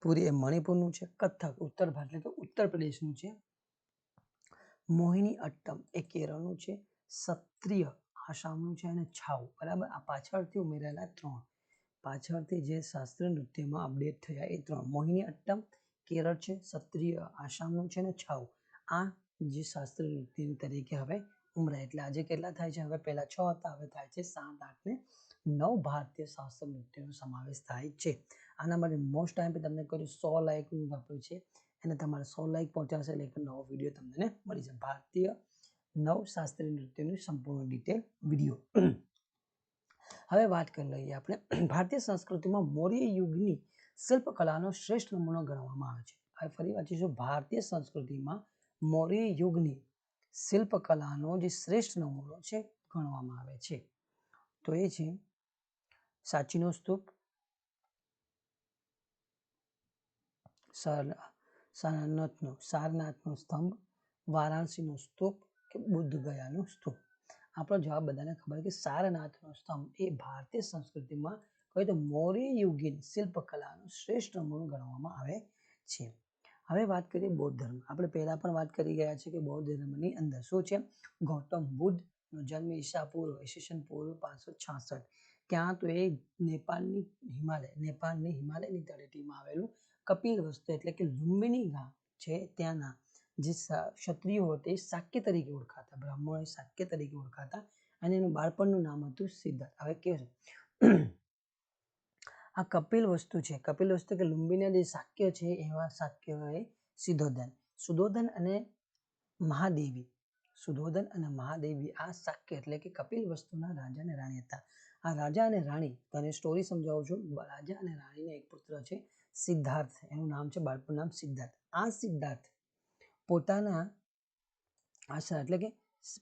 પુરી એ મણિપુરનું છે, કથક ઉત્તર ભારત એટલે ઉત્તર પ્રદેશનું છે, મોહિની અટ્ટમ એ કેરળનું છે, સત્રિય આસામનું છે અને છાઉ, બરાબર. આ પાછળથી ઉમેરેલા 3, પાછળથી જે શાસ્ત્રીય નૃત્યમાં અપડેટ થયા એ 3. મોહિની અટ્ટમ કેરળ છે, સત્રિય આસામનું છે અને છાઉ આ જે શાસ્ત્રીય નૃત્ય તરીકે હવે ઉમરાય. એટલે આજે કેટલા થાય છે? હવે પહેલા 6 હતા, હવે થાય છે 7, 8 ને 9 ભારતીય શાસ્ત્રીય નૃત્યનો સમાવેશ થાય છે. આના માટે મોસ્ટ ટાઈમ તમને કર્યું 100 લાઇકનું આપ્યું છે અને તમારે 100 લાઇક પહોંચાડશે એટલે એક નવો વિડીયો તમને મળી જશે. ભારતીય 9 શાસ્ત્રીય નૃત્યનું સંપૂર્ણ ડિટેલ વિડીયો. હવે વાત કરી લઈએ આપણે. ભારતીય સંસ્કૃતિમાં મૌર્ય યુગની શિલ્પકલાનો શ્રેષ્ઠ નમૂનો ગણવામાં આવે છે. હવે ફરી વાંચીશું. ભારતીય સંસ્કૃતિમાં મૌર્ય યુગની શિલ્પકલાનો જે શ્રેષ્ઠ નમૂનો છે ગણવામાં આવે છે તો એ છે સાચીનો સ્તૂપ, સારનાથનો સ્તંભ, વારાણસીનો સ્તૂપ કે બુદ્ધ ગયાનો સ્તૂપ. આપણો જવાબ બધાને ખબર કે સારનાથનો સ્તંભ એ ભારતીય સંસ્કૃતિમાં કહે તો મૌર્ય યુગીન શિલ્પકલાનો શ્રેષ્ઠ નમૂનો ગણવામાં આવે છે. હવે વાત કરીએ બૌદ્ધ ધર્મ. આપણે પહેલા પણ વાત કરી ગયા છે કે બૌદ્ધ ધર્મની અંદર શું છે? ગૌતમ બુદ્ધનો જન્મ ઈસા પૂર્વ ઈસવીસન પૂર્વ 566. ક્યાં? તો એ નેપાળની હિમાલયની તળેટીમાં આવેલું કપિલવસ્તુ એટલે કે લુંબિની ગામ છે ત્યાંના જે ક્ષત્રિયો તે શાક્ય તરીકે ઓળખાતા, બ્રાહ્મણો શાક્ય તરીકે ઓળખાતા અને એનું બાળપણનું નામ હતું સિદ્ધાર્થ. હવે કે આ કપિલવસ્તુ છે, કપિલવસ્તુ કે લુંબિના જે શાક્ય છે એવા શાક્ય એ સુધોધન અને મહાદેવી આ શાક્ય એટલે કે કપિલવસ્તુના રાજા અને રાણી હતા. આ રાજા અને રાણી, તને સ્ટોરી સમજાવું છું. રાજા અને રાણીને એક પુત્ર છે સિદ્ધાર્થ, એનું નામ છે બાળપણ નામ સિદ્ધાર્થ. આ સિદ્ધાર્થ પોતાના એટલે કે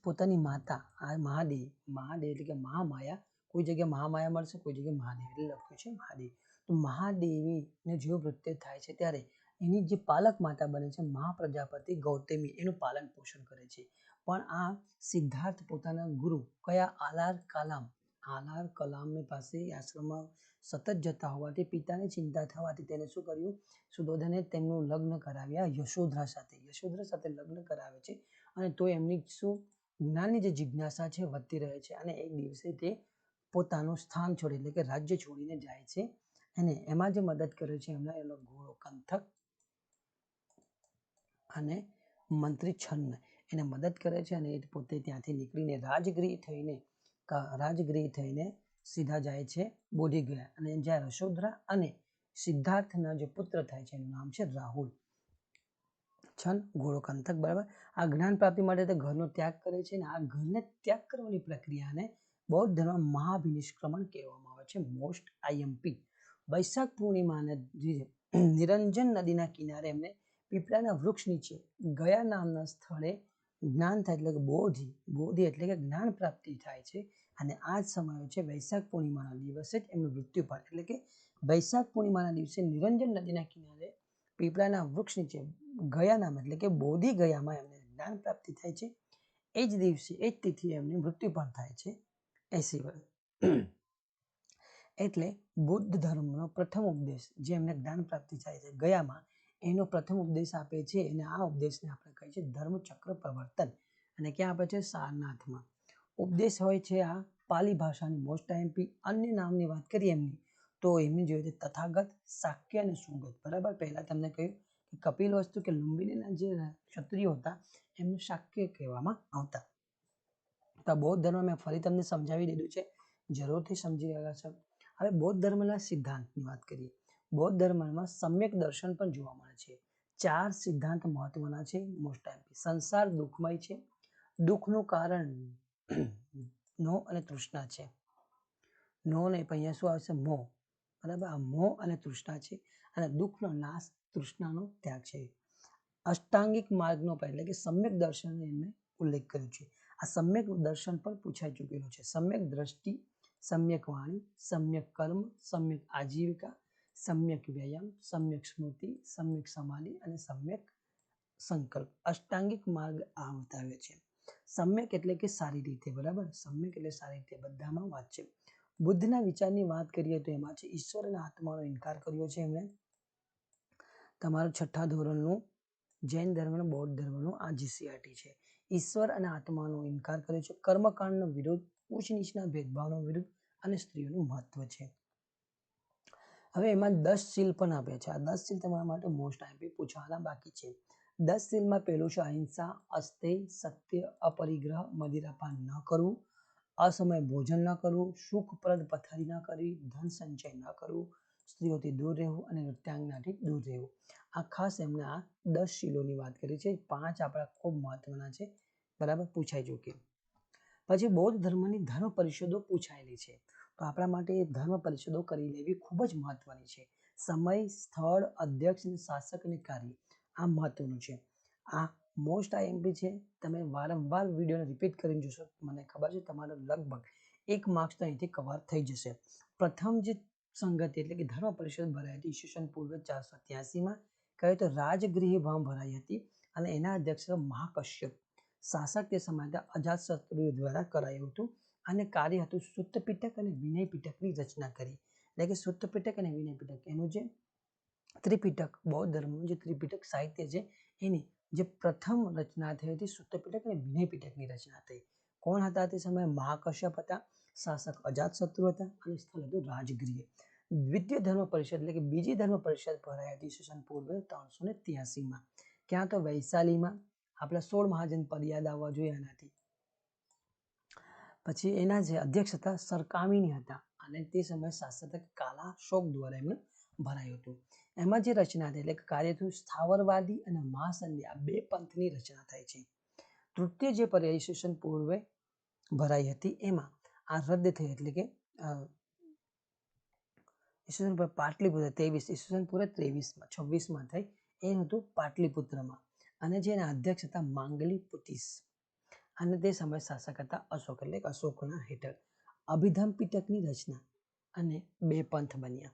પોતાની માતા આ મહાદેવી એટલે કે મહામાયા, કોઈ જગ્યાએ મહામાયા મળશે, કોઈ જગ્યાએ મહાદેવી એટલે લખ્યું છે મહાદેવી. તો મહાદેવીને જો મૃત્યુ થાય છે ત્યારે એની જે પાલક માતા બને છે મહાપ્રજાપતિ ગૌતમી એનું પાલન પોષણ કરે છે. પણ આ સિદ્ધાર્થ પોતાના ગુરુ કયા આલાર કલામની પાસે આશ્રમમાં સતત જતા હોવાથી પિતાને ચિંતા થવાથી તેને શું કર્યું? સુધોધને તેમનું લગ્ન કરાવ્યા યશોધરા સાથે લગ્ન કરાવે છે અને તો એમની શું જ્ઞાનની જે જિજ્ઞાસા છે વધતી રહે છે અને એક દિવસે તે પોતાનું સ્થાન છોડી એટલે કે રાજ્ય છોડીને જાય છે અને એમાં જે મદદ કરે છે એમનો ઘોડો કંથક અને મંત્રી છન્ન એને મદદ કરે છે અને એ પોતે ત્યાંથી નીકળીને રાજગૃહ થઈને સીધા જાય છે બોધિગયા અને જ્યાં યશોધરા અને સિદ્ધાર્થના જે પુત્ર થાય છે એનું નામ છે રાહુલ. છન્ન ઘોડો કંથક, બરાબર. આ જ્ઞાન પ્રાપ્તિ માટે તે ઘરનો ત્યાગ કરે છે અને આ ઘરને ત્યાગ કરવાની પ્રક્રિયાને બૌદ્ધ ધર્મ મહાવિનિષ્ક્રમણ કહેવામાં આવે છે. Most IMP. વૈશાખ પૂર્ણિમાને નિરંજન નદીના કિનારે એમને પીપળાના વૃક્ષ નીચે ગયા નામના સ્થળે જ્ઞાન થાય એટલે કે બોધિ એટલે કે જ્ઞાન પ્રાપ્તિ થાય છે અને આ જ સમય છે વૈશાખ પૂર્ણિમાના દિવસે જ એમનું મૃત્યુ પામે. એટલે કે વૈશાખ પૂર્ણિમાના દિવસે નિરંજન નદીના કિનારે પીપળાના વૃક્ષ નીચે ગયા નામ એટલે કે બોધિ ગયામાં એમને જ્ઞાન પ્રાપ્તિ થાય છે. એ જ દિવસે એ જ તિથિએ એમનું મૃત્યુ પણ થાય છે 80 વર્ષ. એટલે બૌદ્ધ ધર્મનો પ્રથમ ઉપદેશ જે એમને જ્ઞાન પ્રાપ્તિ થાય છે ગયામાં એનો પ્રથમ ઉપદેશ આપે છે અને આ ઉપદેશને આપણે કહીએ છીએ ધર્મચક્ર પ્રવર્તન અને ક્યાં આપે છે? સારનાથમાં. ઉપદેશ હોય છે આ પાલી ભાષાની. Most IMP. અન્ય નામની વાત કરીએ એમની તો એમની જોઈએ તથાગત, શાક્ય અને સુગત, બરાબર. પહેલા તમને કહ્યું કે કપિલવસ્તુ કે લુંબિનીના જે ક્ષત્રિયો હતા એમનું શાક્ય કહેવામાં આવતા. તો બૌદ્ધ ધર્મ મેં ફરી તમને સમજાવી દીધું છે, જરૂરથી સમજી રહ્યા છો. હવે બૌદ્ધ ધર્મના સિદ્ધાંતની વાત કરીએ. બૌદ્ધ ધર્મમાં સમ્યક દર્શન પણ જોવા મળે છે. 4 સિદ્ધાંત મહત્વના છે. Most IMP. સંસાર દુઃખમય છે, દુઃખનું કારણ મોહ અને તૃષ્ણા છે. મોહ ને અહીંયા શું આવશે? મોહ, બરાબર. આ મોહ અને તૃષ્ણા છે અને દુઃખનો નાશ તૃષ્ણાનો ત્યાગ છે. અષ્ટાંગિક માર્ગનો પણ એટલે કે સમ્યક દર્શન એમને ઉલ્લેખ કર્યો છે. આ સમ્યક દર્શન પણ પૂછાઈ ચૂકેલું છે. સમ્યક દ્રષ્ટિ, સમ્યક વાણી, સમ્યક કર્મ, સમ્યક આજીવિકા, સમ્યક વ્યાયામ, સમ્યક સ્મૃતિ, સમ્યક સમાધિ અને સમ્યક સંકલ્પ. અષ્ટાંગિક માર્ગ આ બતાવે છે. સમ્યક એટલે કે સારી રીતે, બરાબર. સમ્યક એટલે સારી રીતે, બધામાં વાત છે. બુદ્ધના વિચારની વાત કરીએ તો એમાં છે ઈશ્વર અને આત્માનો ઇનકાર કર્યો છે એમણે. તમારું 6ઠ્ઠા ધોરણનું જૈન ધર્મનો, બૌદ્ધ ધર્મનો આ જીસીઆરટી છે. ઈશ્વર અને આત્માનો ઇનકાર કર્યો છે. કર્મકાંડનો વિરોધ, ઉચ્ચ નીચના ભેદભાવનો વિરોધ અને સ્ત્રીઓનું મહત્વ છે. હવે એમાં 10 સીલ પણ આપ્યા છે. આ 10 સીલ તમારા માટે મોસ્ટ આઈએમપી પૂછવાના બાકી છે. 10 સીલમાં પહેલું છે અહિંસા, અસ્તેય, સત્ય, અપરિગ્રહ, મદિરાપાન ન કરવું, અસમય ભોજન ન કરવું, સુખપ્રદ પથારી ન કરવી, ધન સંચય ન કરવું, સ્ત્રીઓથી દૂર રહેવું અને નૃત્યાંગનાથી દૂર રહેવું. આ ખાસ એમને આ 10 શીલોની વાત કરી છે. 5 આપણા ખૂબ મહત્વના છે, બરાબર, પૂછાઈ ચૂકે. પછી બૌદ્ધ ધર્મની ધર્મ પરિષદો પૂછાયેલી છે. તો આપણા માટે ધર્મ પરિષદો કરી લેવી ખૂબ જ મહત્વની છે. સમય, સ્થળ, અધ્યક્ષ અને શાસક અને કાર્ય આ મહત્વનું છે. આ મોસ્ટ આઈએમપી છે. તમે વારંવાર વિડીયોને રિપીટ કરીને જોશો, મને ખબર છે તમારો લગભગ 1 માર્ક્સ તો અહીંથી કવર થઈ જશે. પ્રથમ જે સંગતિ એટલે કે ધર્મ પરિષદ ભરાઈ હતી ઈસવીસન પૂર્વે 483માં, કહે તો રાજગૃહમાં ભરાઈ હતી અને એના અધ્યક્ષ મહાકશ્યપ. શાસક તે સમયે અજાતશત્રુ દ્વારા કરાયું હતું અને કાર્ય હતું સુત્ત પિટક અને વિનય પિટકની રચના કરી. એટલે કે સુત્ત પિટક અને વિનય પિટક એનું જે ત્રિપિટક, બૌદ્ધ ધર્મનું જે ત્રિપિટક સાહિત્ય છે એની જે પ્રથમ રચના થઈ હતી સુત્ત પિટક અને વિનય પિટકની રચના થઈ. કોણ હતા તે સમયે? મહાકશ્યપ હતા, શાસક અજાતશત્રુ હતા અને સ્થળ હતું રાજગૃહ. દ્વિતીય ધર્મ પરિષદ એટલે કે બીજી ધર્મ પરિષદ ભરાઈ હતી ઈસવીસન પૂર્વે 383માં. ક્યાં? તો વૈશાલીમાં. આપણા 16 મહાજન પદયાદ આવવા જોઈએ એનાથી. પછી એના જે અધ્યક્ષ હતા સરકામિની હતા અને તે સમયે શાસક કાલા શોક દ્વારા એમને ભરાયું હતું. એમાં જે રચના થઈ એટલે કે કાર્ય થયું સ્થાવરવાદી અને મહાસંધિ, આ 2 પંથની રચના થઈ છે. તૃતીય જે પર્યાય ઈસવીસન પૂર્વે ભરાઈ હતી એમાં આ રદ થઈ એટલે કે ઈસવીસન પાટલીપુત્ર 23, ઈસવીસન પૂર્વે 23માં 26માં થઈ. એ હતું પાટલીપુત્રમાં અને જેના અધ્યક્ષ હતા માંગલી પુતિસ અને તે સમય શાસક હતા અશોક એટલે કે અશોકના હેઠળ. અભિધમ પિટકની રચના અને 2 પંથ બન્યા.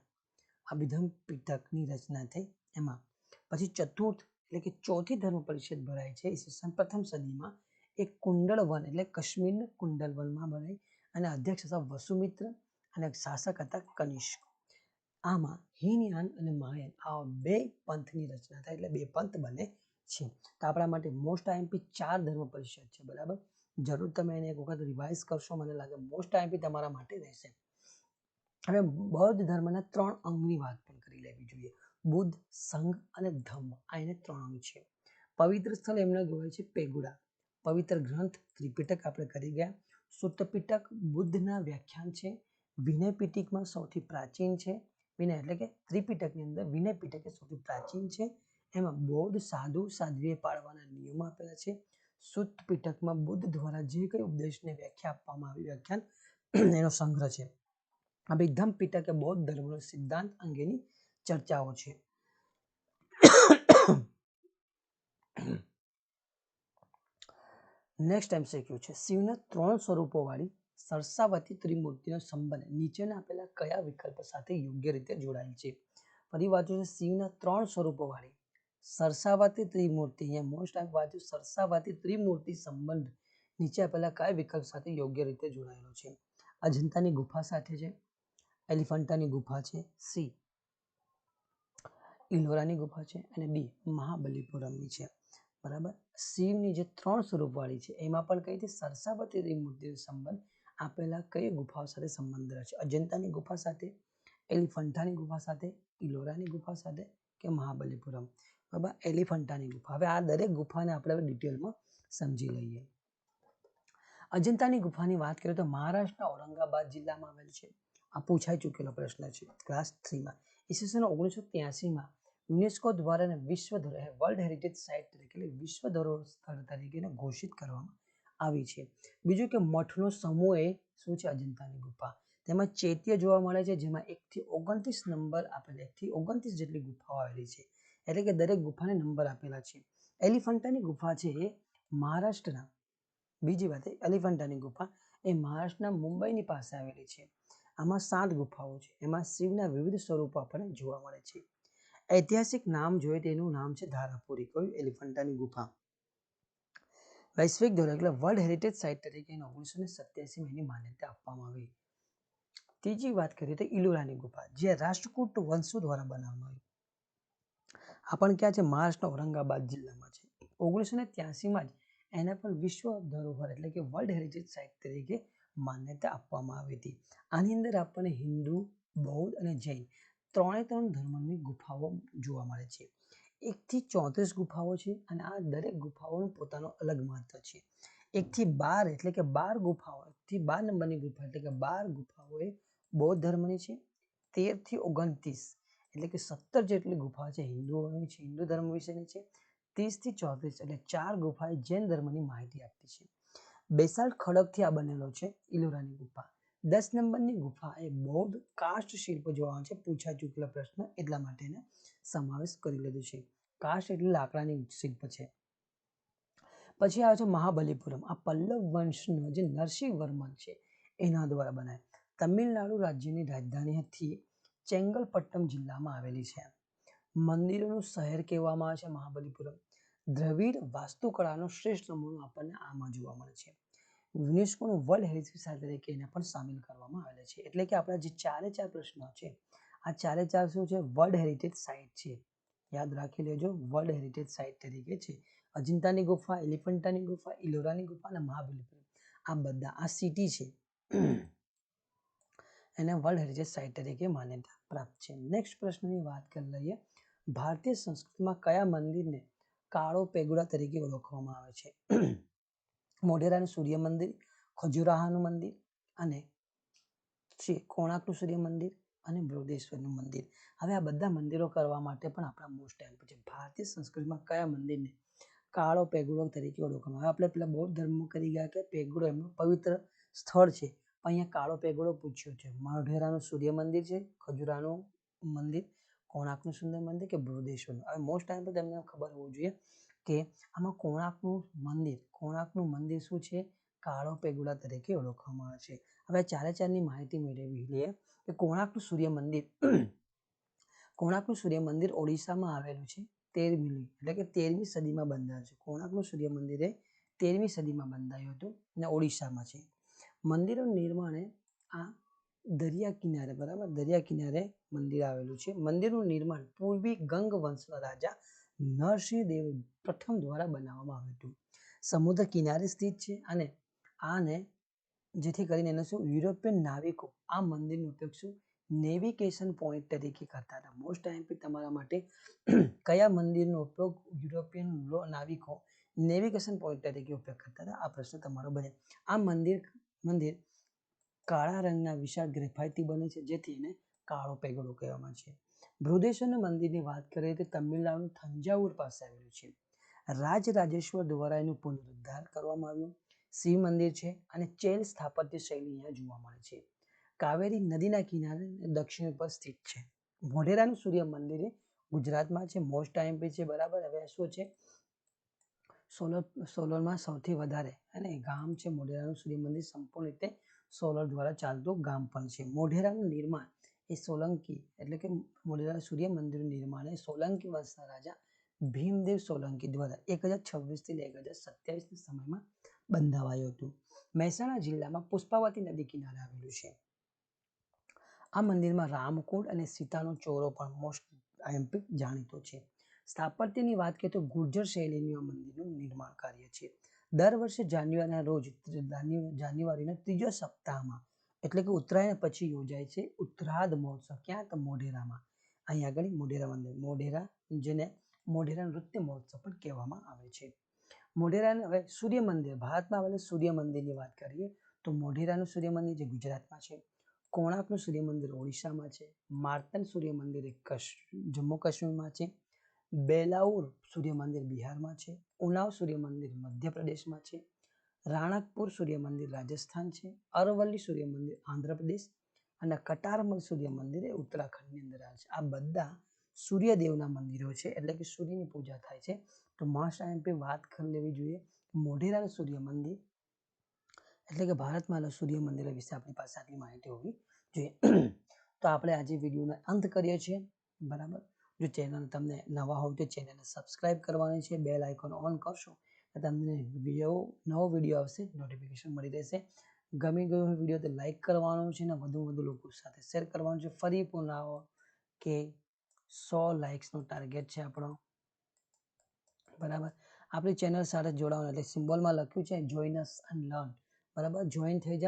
અભિધમ પિટકની રચના થઈ એમાં. પછી ચતુર્થ એટલે કે ચોથી ધર્મ પરિષદ ભરાય છે ઈસવીસન પ્રથમ સદીમાં. એક કુંડળ વન એટલે કાશ્મીરના કુંડળ વનમાં ભરાઈ અને અધ્યક્ષ હતા વસુમિત્ર અને શાસક હતા કનિષ્ક. આમાં હીનયાન અને મહાયાન આ 2 પંથની રચના થાય એટલે 2 પંથ બને છે. તો આપણા માટે મોસ્ટ આઈએમપી 4 ધર્મ પરિષદ છે, બરાબર. જરૂર તમે એને એક વખત રિવાઇઝ કરશો, મને લાગે મોસ્ટ આઈએમપી તમારા માટે રહેશે. હવે બૌદ્ધ ધર્મના 3 અંગની વાત પણ કરી લેવી જોઈએ. બુદ્ધ, સંઘ અને ધમ્મ, આ એને 3 અંગ છે. પવિત્ર સ્થળ એમને કહેવાય છે પેગોડા. પવિત્ર ગ્રંથ ત્રિપિટક આપણે કરી ગયા. સુત્ત પિટક બુદ્ધના વ્યાખ્યાન છે. વિનય પિટકમાં સૌથી પ્રાચીન છે. વિનય એટલે કે ત્રિપિટકની અંદર વિનય પિટક એ સૌથી પ્રાચીન છે. એમાં બૌદ્ધ સાધુ સાધ્વીએ પાળવાના નિયમો આપેલા છે. સુત્ત પિટકમાં બુદ્ધ દ્વારા જે કંઈ ઉપદેશને વ્યાખ્યા આપવામાં આવી, વ્યાખ્યાન એનો સંગ્રહ છે. અભિધમ પિટક એ બૌદ્ધ ધર્મનો સિદ્ધાંત અંગેની ચર્ચાઓ છે. નેક્સ્ટ એમસીક્યુ છે શિવના 3 સ્વરૂપોવાળી સરસાવતી ત્રિમૂર્તિનો સંબંધ નીચેના આપેલા કયા વિકલ્પ સાથે યોગ્ય રીતે જોડાયેલ છે? ફરી વાંચું છું, શિવના 3 સ્વરૂપોવાળી સરસાવતી ત્રિમૂર્તિ, અહીંયા મોસ્ટ આઈએમપી વાંચ્યું, સરસાવતી ત્રિમૂર્તિ સંબંધ નીચે આપેલા કયા વિકલ્પ સાથે યોગ્ય રીતે જોડાયેલો છે? અજંતાની ગુફા સાથે છે, એલિફન્ટાની ગુફા છે, સી ઇલોરાની ગુફા છે અને ડી મહાબલીપુરમની છે, બરાબર. શિવની જે 3 સ્વરૂપવાળી છે એમાં પણ કઈ છે સરસાવતી ત્રિમૂર્તિનો સંબંધ આપેલા કઈ ગુફાઓ સાથે સંબંધ રહે છે? અજંતાની ગુફા સાથે, એલિફન્ટાની ગુફા સાથે, ઇલોરાની ગુફા સાથે કે મહાબલીપુરમ, બરાબર. એલિફન્ટાની ગુફા. હવે આ દરેક ગુફાને આપણે ડિટેલમાં સમજી લઈએ. અજંતાની ગુફાની વાત કરીએ તો મહારાષ્ટ્રના ઔરંગાબાદ જિલ્લામાં આવેલ છે. આ પૂછાઈ ચૂકેલો પ્રશ્ન છે ક્લાસ 3માં. ઈસવીસન 1983માં યુનેસ્કો દ્વારા વિશ્વ વર્લ્ડ હેરિટેજ સાઇટ તરીકે વિશ્વ ધરોહર સ્થળ તરીકે ઘોષિત કરવામાં આવી છે. બીજું કે મઠનો સમૂહ એ શું છે? અજંતાની ગુફા. તેમાં ચૈત્ય જોવા મળે છે જેમાં 1 થી 29 નંબર આપેલા, 1 થી 29 જેટલી ગુફાઓ આવેલી છે. એટલે કે દરેક ગુફાને નંબર આપેલા છે. એલિફન્ટાની ગુફા છે એ મહારાષ્ટ્રના, બીજી વાત એલિફન્ટાની ગુફા એ મહારાષ્ટ્રના મુંબઈની પાસે આવેલી છે. આમાં 7 ગુફાઓ છે. એમાં શિવના વિવિધ સ્વરૂપો આપણને જોવા મળે છે. ઐતિહાસિક નામ જોઈએ તેનું નામ છે ધારાપુરી. કયું? એલિફન્ટાની ગુફા. વૈશ્વિક ધોરણે એટલે વર્લ્ડ હેરિટેજ સાઇટ તરીકે 1987માં એની માન્યતા આપવામાં આવી. ત્રીજી વાત કરીએ તો ઇલોરાની ગુફા, જે રાષ્ટ્રકૂટ વંશો દ્વારા બનાવવામાં આવી. આ પણ ક્યાં છે? મહારાષ્ટ્રના ઔરંગાબાદ જિલ્લામાં છે. 1983માં જ એના પર વિશ્વ ધરોહર એટલે કે વર્લ્ડ હેરિટેજ સાઇટ તરીકે માન્યતા આપવામાં આવી હતી. આની અંદર આપણને હિન્દુ, બૌદ્ધ અને જૈન ત્રણે ધર્મની ગુફાઓ જોવા મળે છે. 1 થી 34 ગુફાઓ છે અને આ દરેક ગુફાઓનું પોતાનું અલગ મહત્વ છે. 1 થી 12 એટલે કે 12 ગુફાઓ, 1 થી 12 નંબરની ગુફા એટલે કે 12 ગુફાઓ એ બૌદ્ધ ધર્મની છે. 13 થી 29 એટલે કે 17 જેટલી ગુફા છે હિન્દુઓની છે, હિન્દુ ધર્મ વિશેની છે. 30 થી 34 એટલે 4 ગુફા એ જૈન ધર્મની માહિતી આપતી છે. બેસાલ્ટ ખડકથી આ બનેલો છે ઇલોરાની ગુફા. 10 નંબરની ગુફા એ બૌદ્ધ કાસ્ટ શિલ્પ જોવા છે. પૂછાઈ ચૂકેલા પ્રશ્ન એટલા માટે એને સમાવેશ કરી લીધું છે. કાસ્ટ એટલે લાકડાની શિલ્પ છે. પછી આવે છે મહાબલીપુરમ. આ પલ્લવ વંશનો જે નરસિંહવર્મન છે એના દ્વારા બનાય. તમિલનાડુ રાજ્યની રાજધાનીથી ચેંગલપટ્ટમ જિલ્લામાં આવેલી છે. મંદિરોનું શહેર કહેવામાં આવે છે મહાબલીપુરમ. દ્રવિડ વાસ્તુકળાનો શ્રેષ્ઠ નમૂનો આપણને આમાં જોવા મળે છે. યુનેસ્કોનું વર્લ્ડ હેરિટેજ સાઇટ તરીકે એને પણ સામેલ કરવામાં આવેલા છે. એટલે કે આપણા જે 4 પ્રશ્નો છે આ 4 શું છે? વર્લ્ડ હેરિટેજ સાઇટ છે. યાદ રાખી લેજો, વર્લ્ડ હેરિટેજ સાઇટ તરીકે છે. અજંતાની ગુફા, એલિફન્ટાની ગુફા, ઇલોરાની ગુફા અને મહાબલીપુરમ, આ બધા આ સિટી છે એને વર્લ્ડ હેરિટેજ સાઇટ તરીકે માન્યતા પ્રાપ્ત છે. નેક્સ્ટ પ્રશ્નની વાત કરી લઈએ. ભારતીય સંસ્કૃતિમાં કયા મંદિરને કાળો પેગોડા તરીકે ઓળખવામાં આવે છે? મોઢેરાનું સૂર્ય મંદિર, ખજુરાહોનું મંદિર અને કોણાર્કનું સૂર્ય મંદિર અને બૃહદેશ્વરનું મંદિર. હવે આ બધા મંદિરો કરવા માટે પણ આપણા મોસ્ટ ટાઈમ છે. ભારતીય સંસ્કૃતિમાં કયા મંદિરને કાળો પેગોડો તરીકે ઓળખવામાં આવે? આપણે પેલા બૌદ્ધ ધર્મ કરી ગયા કે પેગોડો એમનું પવિત્ર સ્થળ છે, પણ અહીંયા કાળો પેગોડો પૂછ્યો છે. મોઢેરાનું સૂર્ય મંદિર છે, ખજુરાહોનું મંદિર, કોણાર્કનું સૂર્ય મંદિર કે બૃહદેશ્વરનું? હવે મોસ્ટ ટાઈમ પર તમને ખબર હોવું જોઈએ કે આમાં કોણાર્કનું મંદિર શું છે? કાળો પેગોડા તરીકે ઓળખવામાં આવે છે. હવે 4ની માહિતી મેળવી લઈએ કે કોણાર્કનું સૂર્ય મંદિર ઓડિશામાં આવેલું છે. 13મી સદીમાં બંધાયું છે. કોણાર્કનું સૂર્ય મંદિર એ 13મી સદીમાં બંધાયું હતું અને ઓડિશામાં છે. મંદિરનું નિર્માણ આ દરિયા કિનારે, બરાબર, દરિયા કિનારે મંદિર આવેલું છે. મંદિરનું નિર્માણ પૂર્વી ગંગ વંશના રાજા નરસિંહદેવ પ્રથમ દ્વારા બનાવવામાં આવ્યું હતું. સમુદ્ર કિનારે સ્થિત છે અને આને જેથી કરીને એને શું યુરોપિયન નાવિકો આ મંદિરનો ઉપયોગ શું નેવિગેશન પોઈન્ટ તરીકે કરતા હતા. મોસ્ટ ટાઈમ તમારા માટે કયા મંદિરનો ઉપયોગ યુરોપિયન નાવિકો નેવિગેશન પોઈન્ટ તરીકે ઉપયોગ કરતા હતા? આ પ્રશ્ન તમારો બને. આ મંદિર કાળા રંગના વિશાળ ગ્રેફાઇટથી બને છે, જેથી એને કાળો પેગોડો કહેવામાં આવે છે. બૃહદેશ્વર મંદિરની વાત કરીએ તો તમિલનાડુ થંજાવુર પાસે આવેલું છે. રાજરાજેશ્વર દ્વારા એનું પુનરુદ્ધાર કરવામાં આવ્યું. શિવ મંદિર છે અને ચૈલ સ્થાપત્ય શૈલી અહીંયા જોવા મળે છે. કાવેરી નદીના કિનારે દક્ષિણ પર સ્થિત છે. મોઢેરાનું સૂર્ય મંદિર ગુજરાતમાં છે. મોસ્ટ ટાઈમ છે, બરાબર. હવે શું છે? સોલરમાં સૌથી વધારે અને ગામ છે મોઢેરાનું સૂર્ય મંદિર, સંપૂર્ણ રીતે સોલર દ્વારા ચાલતું ગામ પણ છે. મોઢેરાનું નિર્માણ એ સોલંકી એટલે કે મોઢેરા સૂર્ય મંદિરનું નિર્માણ એ સોલંકી વંશના રાજા ભીમદેવ સોલંકી દ્વારા 1026 થી 1027 સમયમાં બંધાવાયું હતું. મહેસાણા જિલ્લામાં પુષ્પાવતી નદી કિનારે આવેલું છે. આ મંદિરમાં રામકુંડ અને સીતાનો ચોરો પણ મોસ્ટ આઈએમપી જાણીતો છે. સ્થાપત્યની વાત કરીએ તો ગુર્જર શૈલીનું આ મંદિરનું નિર્માણ કાર્ય છે. દર વર્ષે જાન્યુઆરીના 3જા સપ્તાહમાં એટલે કે ઉત્તરાયણ પછી યોજાય છે ઉત્તરાધ મહોત્સવ. ક્યાં? તો મોઢેરામાં. અહીં આગળ મોઢેરા મંદિર, મોઢેરા, જેને મોઢેરા નૃત્ય મહોત્સવ પણ કહેવામાં આવે છે. મોઢેરાનું હવે સૂર્ય મંદિર, ભારતમાં આવેલું સૂર્ય મંદિરની વાત કરીએ તો મોઢેરાનું સૂર્ય મંદિર જે ગુજરાતમાં છે, કોણાર્કનું સૂર્ય મંદિર ઓડિશામાં છે, માર્તન સૂર્ય મંદિર જમ્મુ કાશ્મીરમાં છે, બેલાઉર સૂર્ય મંદિર બિહારમાં છે, ઉનાવ સૂર્ય મંદિર મધ્યપ્રદેશમાં છે, રાણકપુર સૂર્ય મંદિર રાજસ્થાન છે, અરવલ્લી સૂર્ય મંદિર આંધ્રપ્રદેશ અને કટારમલ સૂર્ય મંદિર એ ઉત્તરાખંડની અંદર આવે છે. આ બધા સૂર્યદેવના મંદિરો છે, એટલે કે સૂર્યની પૂજા થાય છે. તો મસ્ટ આઈએમપી વાત કરી લેવી જોઈએ. મોઢેરાનું સૂર્ય મંદિર એટલે કે ભારતમાં સૂર્ય મંદિર વિશે આપણી પાસે આટલી માહિતી હોવી જોઈએ. તો આપણે આજે વિડીયોનો અંત કરીએ છીએ. બરાબર. જો ચેનલ તમને નવા હોય તો ચેનલને સબસ્ક્રાઇબ કરવાની છે, બેલ આઇકોન ઓન કરશો તો તમને નવો વિડીયો આવશે, નોટિફિકેશન મળી રહેશે. ગમી ગયો વિડીયો તો લાઈક કરવાનો છે અને વધુ લોકો સાથે શેર કરવાનું છે. ફરી પુનરાવો કે 100 લાઇક્સનો ટાર્ગેટ છે આપણો. બરાબર. આપણી ચેનલ સાથે જોડાવાનું એટલે સિમ્બોલમાં લખ્યું છે જોઈન અસ એન્ડ લર્ન. બરાબર. જોઈન થઈ જાઓ.